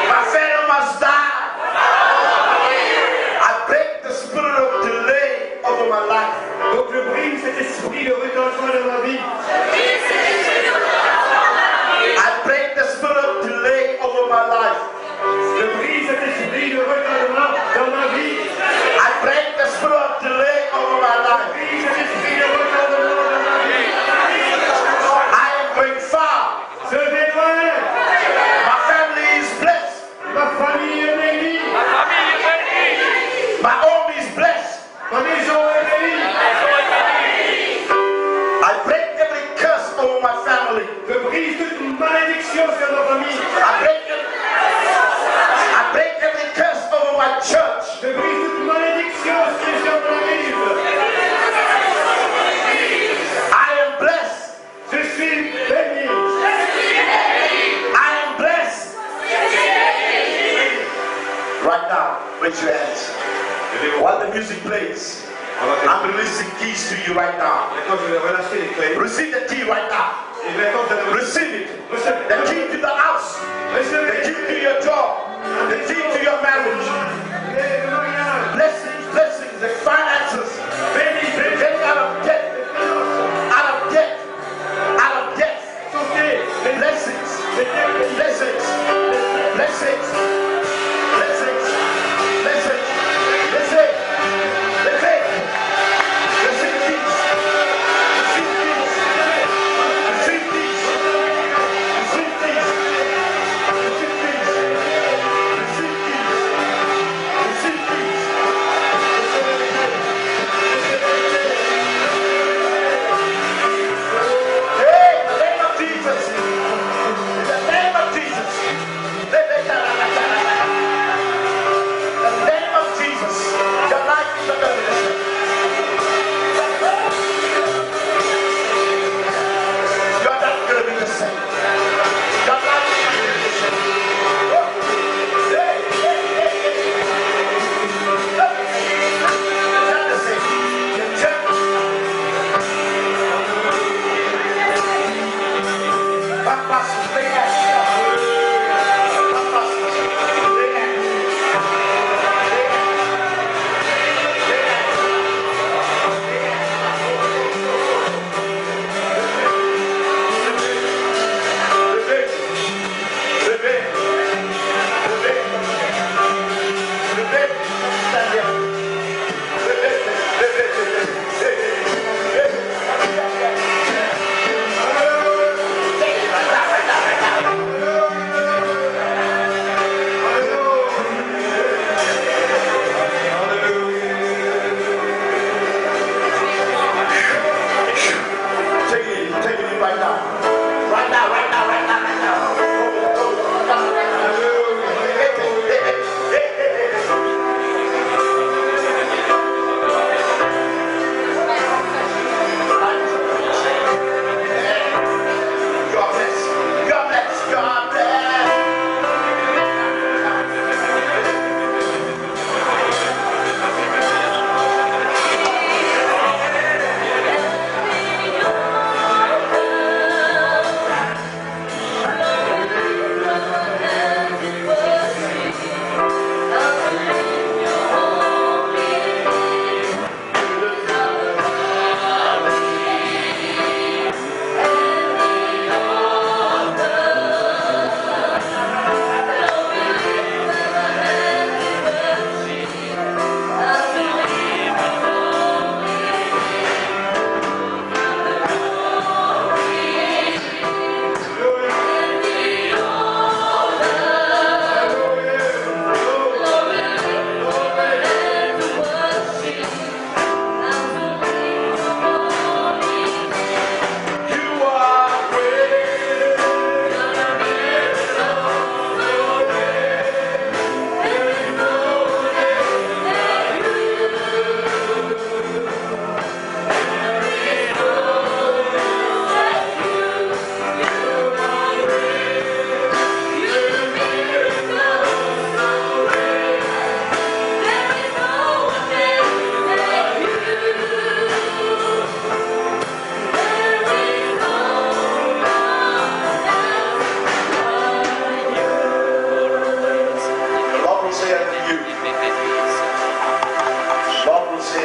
My Pharaoh must die. I break the spirit of delay over my life. Donc je brise cet esprit de retardement dans ma vie. I break the spirit of delay over my life. Je brise cet esprit de retardement dans ma vie. I break the spirit of delay over my life. Je brise cet esprit de retardement dans ma vie. I am going far. Je vais loin. My family is blessed. Ma famille est bénie. Ma famille est bénie. My home is blessed. Ma maison est bénie. I break every curse over my family. Je brise toute malédiction sur ma famille. I break every curse over my church. Je brise toute malédiction sur les gens de l'Église. I am blessed. Je suis béni. I am blessed. Right now, raise your hands. While the music plays, I'm releasing keys to you right now. Maintenant, je vais relâcher les clés. Receive the key right now. Et maintenant, vous allez Receive it. The key to the house. The key to your job. The key to your marriage. Blessings, blessings, the finances. Get out of debt. Out of debt. Out of debt. Blessings. Blessings. Blessings. Blessings. Blessings. Blessings. Blessings. Receive peace. Receive peace. Receive peace. Receive peace. Receive peace. Receive peace.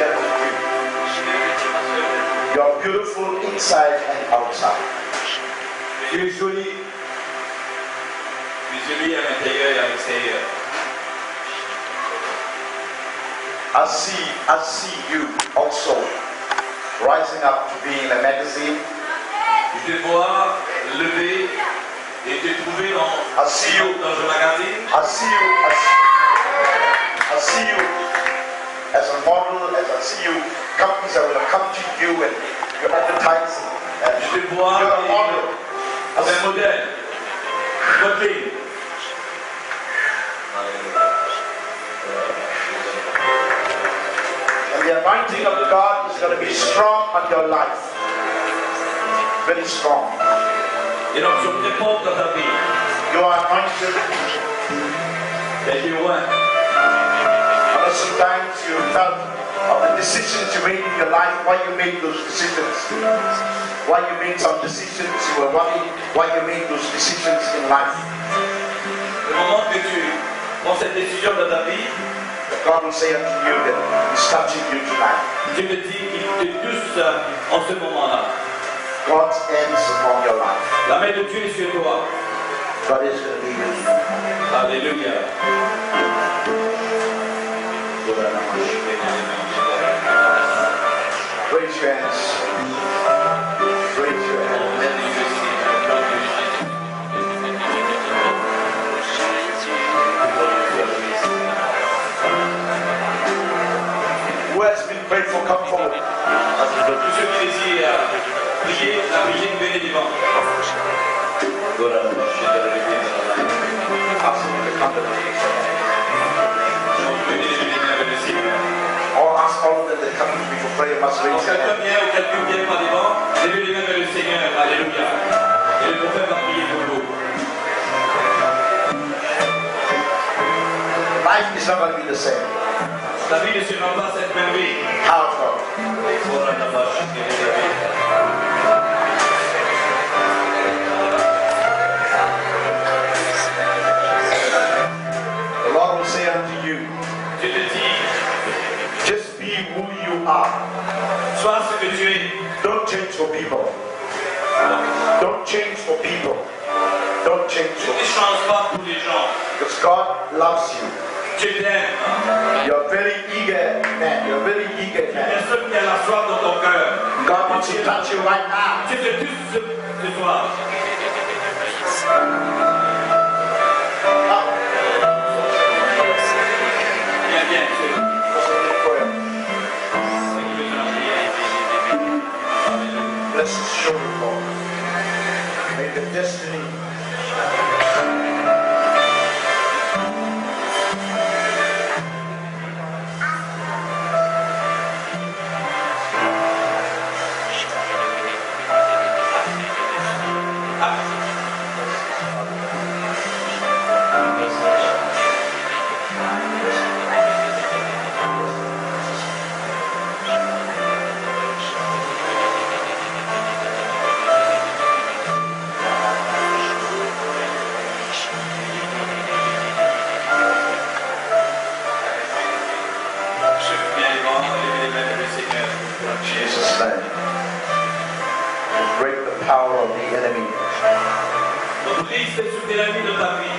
together with you. You are beautiful inside and outside. Tu es joli. Tu es joli à l'intérieur et à l'extérieur. I see you also rising up to be in a magazine. Je te vois lever et te trouver dans un magazine. I see you as a model, as I see you, companies are going to come to you and you're advertising. Je te vois You're a model. as un modèle. Modèle. And the anointing of God is going to be strong on your life. Very strong. Et donc, je te porte dans ta vie. You are anointed. Et tu es loin. Sometimes you felt of the decisions you made in your life, why you made those decisions. Why you made some decisions, you were worried why you made those decisions in life. Le moment que tu prends cette décision dans ta vie, God will say unto you that He's touching you tonight. Dieu te dit qu'il te touche en ce moment-là. God's hand is upon your life. La main de Dieu est sur toi. God is going to be with you. Alléluia. Raise your hands. Raise your hands. Who has been prayed for, come forward. Tous ceux qui désirent prier, la prière, venez devant. Ask them to come to me. Or ask all of them that come to me for prayer must Quand raise their quelqu'un hand. vient ou quelqu'un vient pas devant, levez les mains vers le Seigneur. Alléluia. Et le prophète va prier pour vous. Life is not going to be the same. La vie ne sera pas cette même vie. How come? The Lord will say unto you, Je te dis, just be who you are. sois ce que tu es. Don't change for people. Don't change for people. Don't change Tu for ne people. changes pas pour les gens. Because God loves you. Tu t'aimes. You're a very eager man. You're a very eager man. Personne qui a la soif dans ton cœur. God wants to touch you right now. Tu te touches ce soir. Viens, viens. Bless his children, Lord. May the destiny Jesus' name. Break the power of the enemy. Donc brise cette souterraine de ta vie.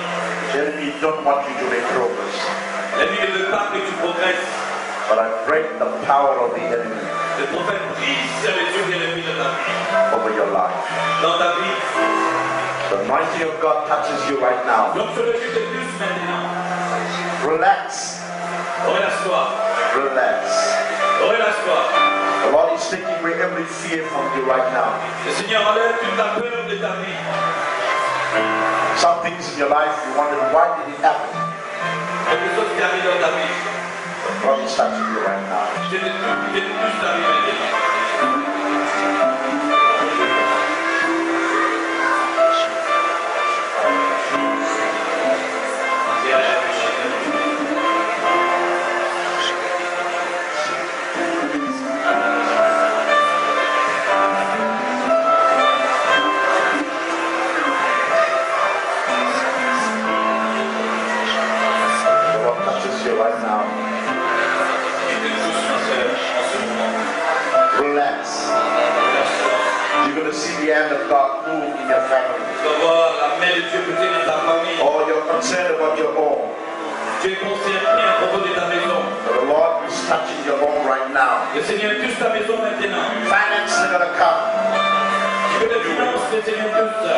The enemy don't want you to make progress. L'ennemi ne veut pas que tu progresses. But I break the power of the enemy Le prophète brise les souterraines de ta vie. over your life. Dans ta vie. The anointing of God touches you right now. Donc sur le but de plus maintenant. Relax. Relâche-toi. Relax. Relâche-toi. The Lord is taking away every fear from you right now. Le Seigneur enlève toute la peur de ta vie. Some things in your life you wonder why did it happen? Quelque chose qui arrive dans ta vie. But God is touching you right now. Je te touche ta vie maintenant. The Lord touches you right now. Je te touche, ma soeur. hand of God move in your family. Tu vas voir la main de Dieu bouger dans ta famille. Or you're concerned about your home. Tu es concerné à propos de ta maison. The Lord is touching your home right now. Le Seigneur touche ta maison maintenant. Finances are going to come. Que les finances, le Seigneur touche ça.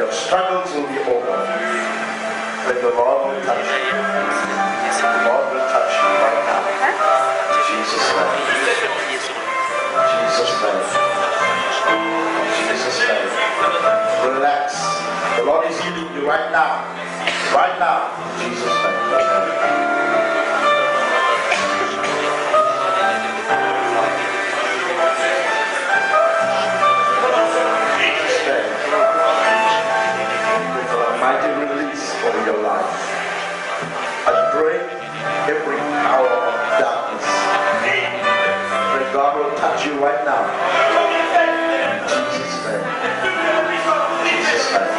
Struggles will be over. But the Lord will touch you. The Lord will touch you right now. Jesus' name. Jesus' name. Jesus' name. Relax. The Lord is healing you right now. Right now. Jesus' name. Over your life. I break every power of darkness. That God will touch you right now. In Jesus' name. Jesus' name.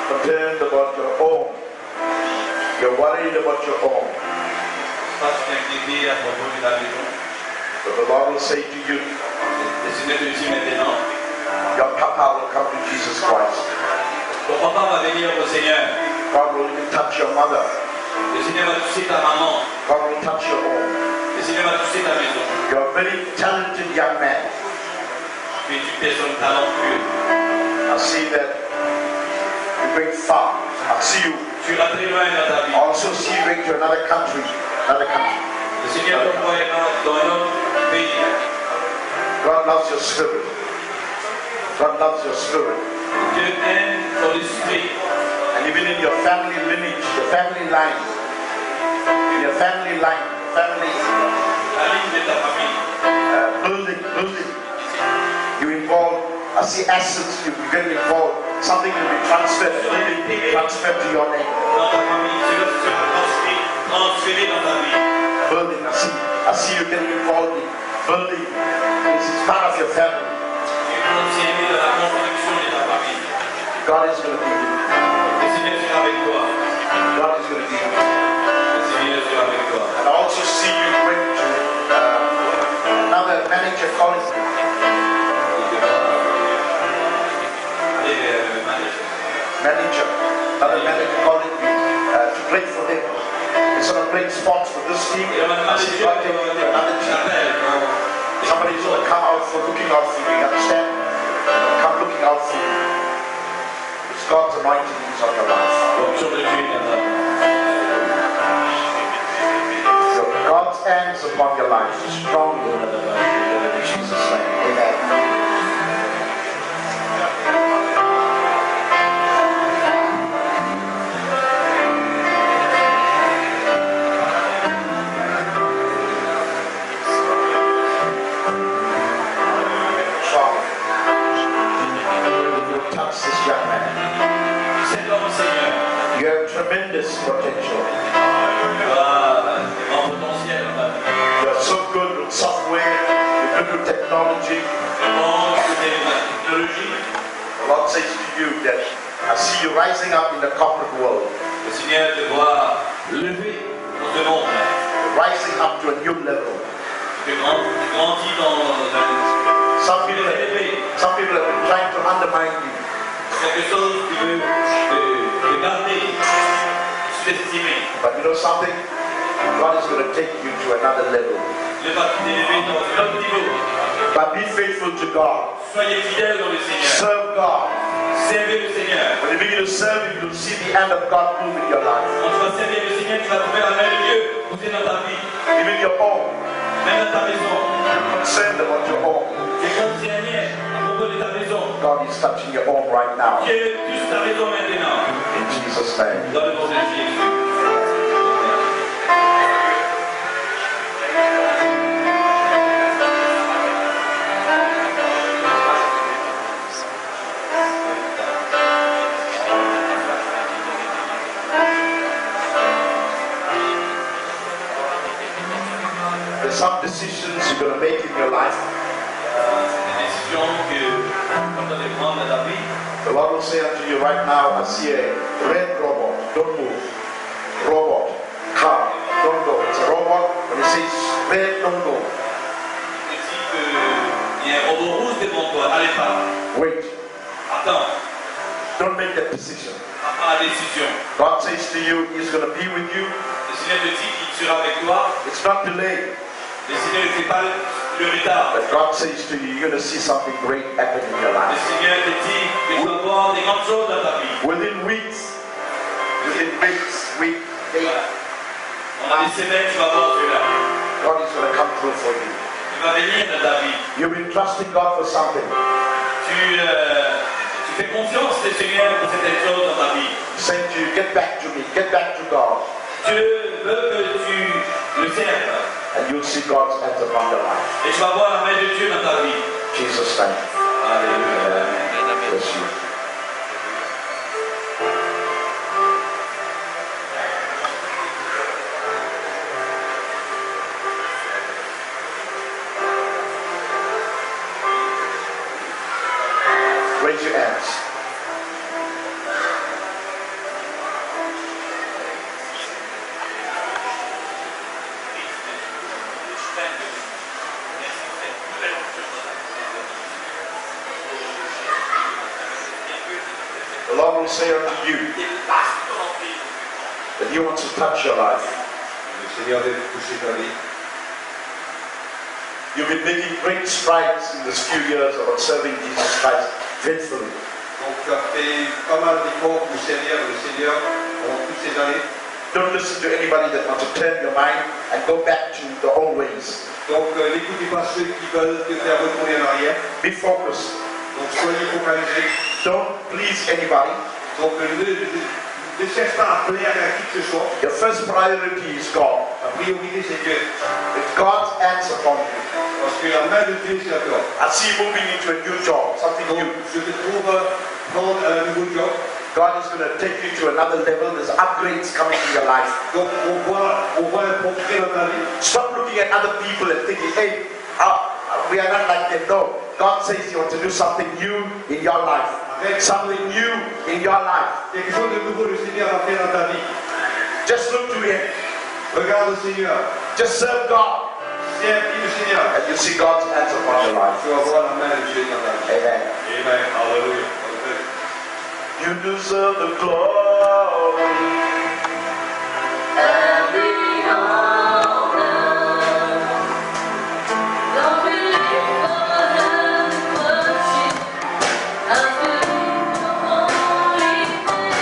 Concerned about your own. You're worried about your own. But the Lord will say to you, your papa will come to Jesus Christ. God will even touch your mother. God will touch your own. You're a very talented young man. I see that you're going far. I see you. Also see you going to another country. God loves your spirit. God loves your spirit. And even in your family lineage, your family line, building, you involve. I see assets, you get involved. Something will be transferred to your name. Building, I see you getting involved in building. This is part of your family. God is going to be with you. God is going to be with you. And I also see you going to another manager calling. Another manager calling me to play for them. Instead of playing sports for this team, I see God taking you to another team. Somebody's going to come out for looking out for you, you understand? Come looking out for you. It's God's anointing is on your life. So God's hands upon your life strongly in Jesus' name. Amen. tremendous potential. Tu as un potentiel dans ta vie. You are so good with software, you're good with technology. Comment tu es la technologie? The Lord says to you that I see you rising up in the corporate world. Le Seigneur te voit lever dans ce monde. You're rising up to a new level. Tu grandis dans Some people have been trying to undermine you. quelque chose qui veut te garder, t'estimer. But you know something? God is going to take you to another level. Il va t'élever dans un autre niveau. But be faithful to God. Soyez fidèles dans le Seigneur. Serve God. Servez le Seigneur. When you begin to serve Him, you'll see the hand of God move in your life. Quand tu vas servir le Seigneur, tu vas trouver la main de Dieu pousser dans ta vie. Even your own. Même dans ta maison. Concerned about your own. Tu es concerné à propos de ta maison. God is touching your own right now. Dieu touche ta maison maintenant. In Jesus' name. Dans le nom de Jésus. There's some decisions you're going to make in your life. Des décisions que tu dois prendre dans ta vie. The Lord will say unto you right now, I see a red robot. Don't move. Robot. Come. Don't go. It's a robot. When it says red, don't go. Il dit qu'il y a un robot rouge devant toi. N'allez pas. Wait. Attends. Don't make that decision. Prends la décision. God says to you, He's going to be with you. Le Seigneur te dit qu'il sera avec toi. It's not delayed. Le Seigneur ne fait pas le retard. But God says to you, you're going to see something great happen in your Le life. Seigneur te dit que tu vas voir des grandes choses dans ta vie. Within weeks, days, Dans des semaines, tu vas voir cela. God is going to come through for you. Tu vas venir dans ta vie. You've been trusting God for something. Tu fais confiance au Seigneur pour certaines choses dans ta vie. Saying to you, get back to me, get back to God. Dieu veut que tu le serves. And you'll see God's hands upon your life. Et tu vas voir la main de Dieu dans ta vie. Jesus' name. Alléluia. Bless you. Raise your hands. The Lord will say unto you that He wants to touch your life. Le Seigneur veut toucher ta vie. You've been making great strides in this few years of serving Jesus Christ faithfully. Donc tu as fait pas mal d'efforts pour servir le Seigneur pendant toutes ces années. Don't listen to anybody that wants to turn your mind and go back to the old ways. Donc n'écoutez pas ceux qui veulent te faire retourner en arrière. Be focused. Donc soyez focalisés. Don't please anybody. Donc ne cherche pas à plaire à qui que ce soit. Your first priority is God. La priorité c'est Dieu. It's God's hands upon you. Parce que la main de Dieu c'est à toi. I see you moving into a new job, something Donc new. je te trouve prendre un nouveau job. God is going to take you to another level. There's upgrades coming in your life. Donc on voit un progrès dans ta vie. Stop looking at other people and thinking, hey, we are not like them. No. God says He wants to do something new in your life. Something new in your life. Quelque chose de nouveau le Seigneur va faire dans ta vie. Just look to Him. Regarde le Seigneur. Just serve God. Serve le Seigneur. And you see God's hands upon your life. Tu vas voir la main de Dieu dans ta vie. Amen. Amen. Hallelujah. You deserve the glory and the honor. Don't believe for them worship. I believe the holy thing.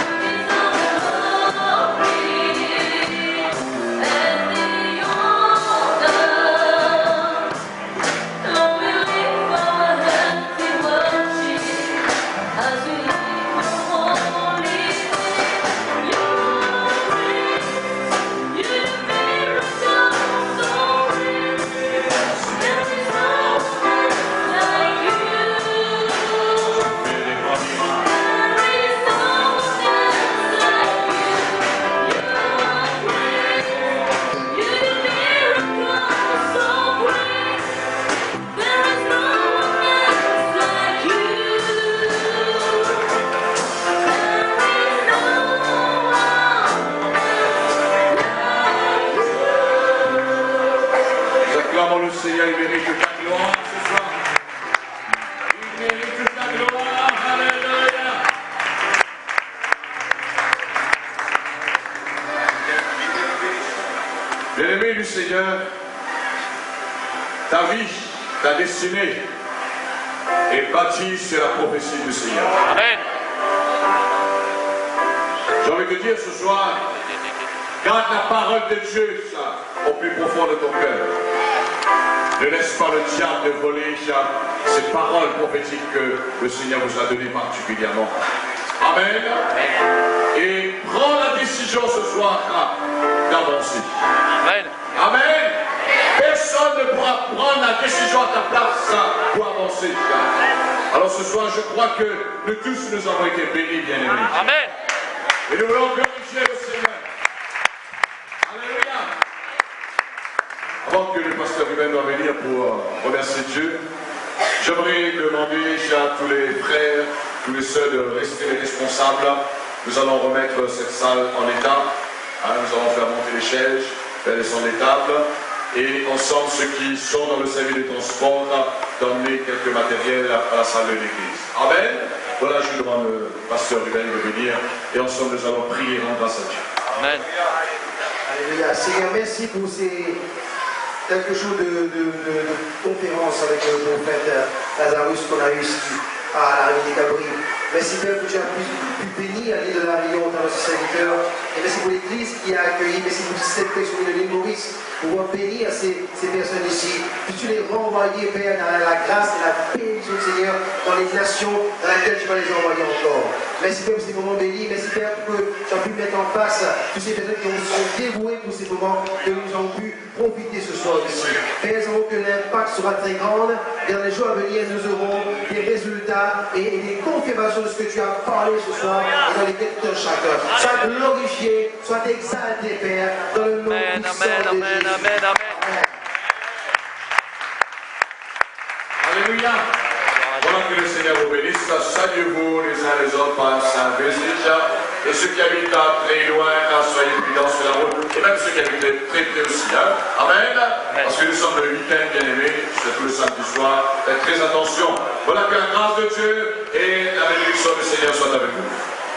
You deserve the glory and the honor. Don't believe for them worship. As we live the holy thing. ta destinée est bâtie sur la prophétie du Seigneur. Amen. J'ai envie de te dire ce soir, garde la parole de Dieu ça, au plus profond de ton cœur. Ne laisse pas le diable voler ces paroles prophétiques que le Seigneur vous a données particulièrement. Amen. Et prends la décision ce soir d'avancer. Amen. Amen. Personne ne pourra prendre la décision à ta place pour avancer. Alors ce soir, je crois que nous tous nous avons été bénis, bien-aimés. Amen. Et nous voulons glorifier le Seigneur. Alléluia. Avant que le pasteur Ruben doit venir pour remercier Dieu, j'aimerais demander à tous les frères, tous les sœurs de rester responsables. Nous allons remettre cette salle en état. Nous allons faire monter les chaises, faire descendre les tables. Et ensemble, ceux qui sont dans le service de transport, d'emmener quelques matériels à la salle de l'église. Amen. Voilà, je demande le pasteur Ruben de venir. Et ensemble, nous allons prier et rendre grâce à Dieu. Amen. Alléluia. Seigneur, merci pour ces quelques jours de conférence avec le prophète Lazarus qu'on a eu ici à la Réunion des Cabris. Merci Père que tu as pu bénir l'île de la Réunion dans ce serviteur. Et merci pour l'église qui a accueilli. Merci pour cette personne de l'île Maurice pour pouvoir bénir ces personnes ici. Que tu les renvoyer, Père, dans la grâce et la bénédiction du Seigneur dans les nations dans lesquelles tu vas les envoyer encore. Merci Père pour ces moments bénis. Merci Père pour que tu as pu mettre en place toutes ces personnes qui sont dévouées pour ces moments que nous avons pu profiter ce soir ici. Père, nous savons que l'impact sera très grand. Et dans les jours à venir, nous aurons des résultats et des confirmations de ce que tu as parlé ce soir et dans lesquels tu touches chacun. Sois glorifié, sois exalté, Père, dans le nom puissant de Jésus. Amen. Alléluia. Voilà que le Seigneur vous bénisse. Saluez-vous les uns les autres par un saint baiser. Et ceux qui habitent très loin, soyez prudents sur la route. Et même ceux qui habitent très près aussi. Amen. Parce que nous sommes le week-end, bien-aimés. C'est tout le samedi soir. Faites très attention. Voilà que la grâce de Dieu et la bénédiction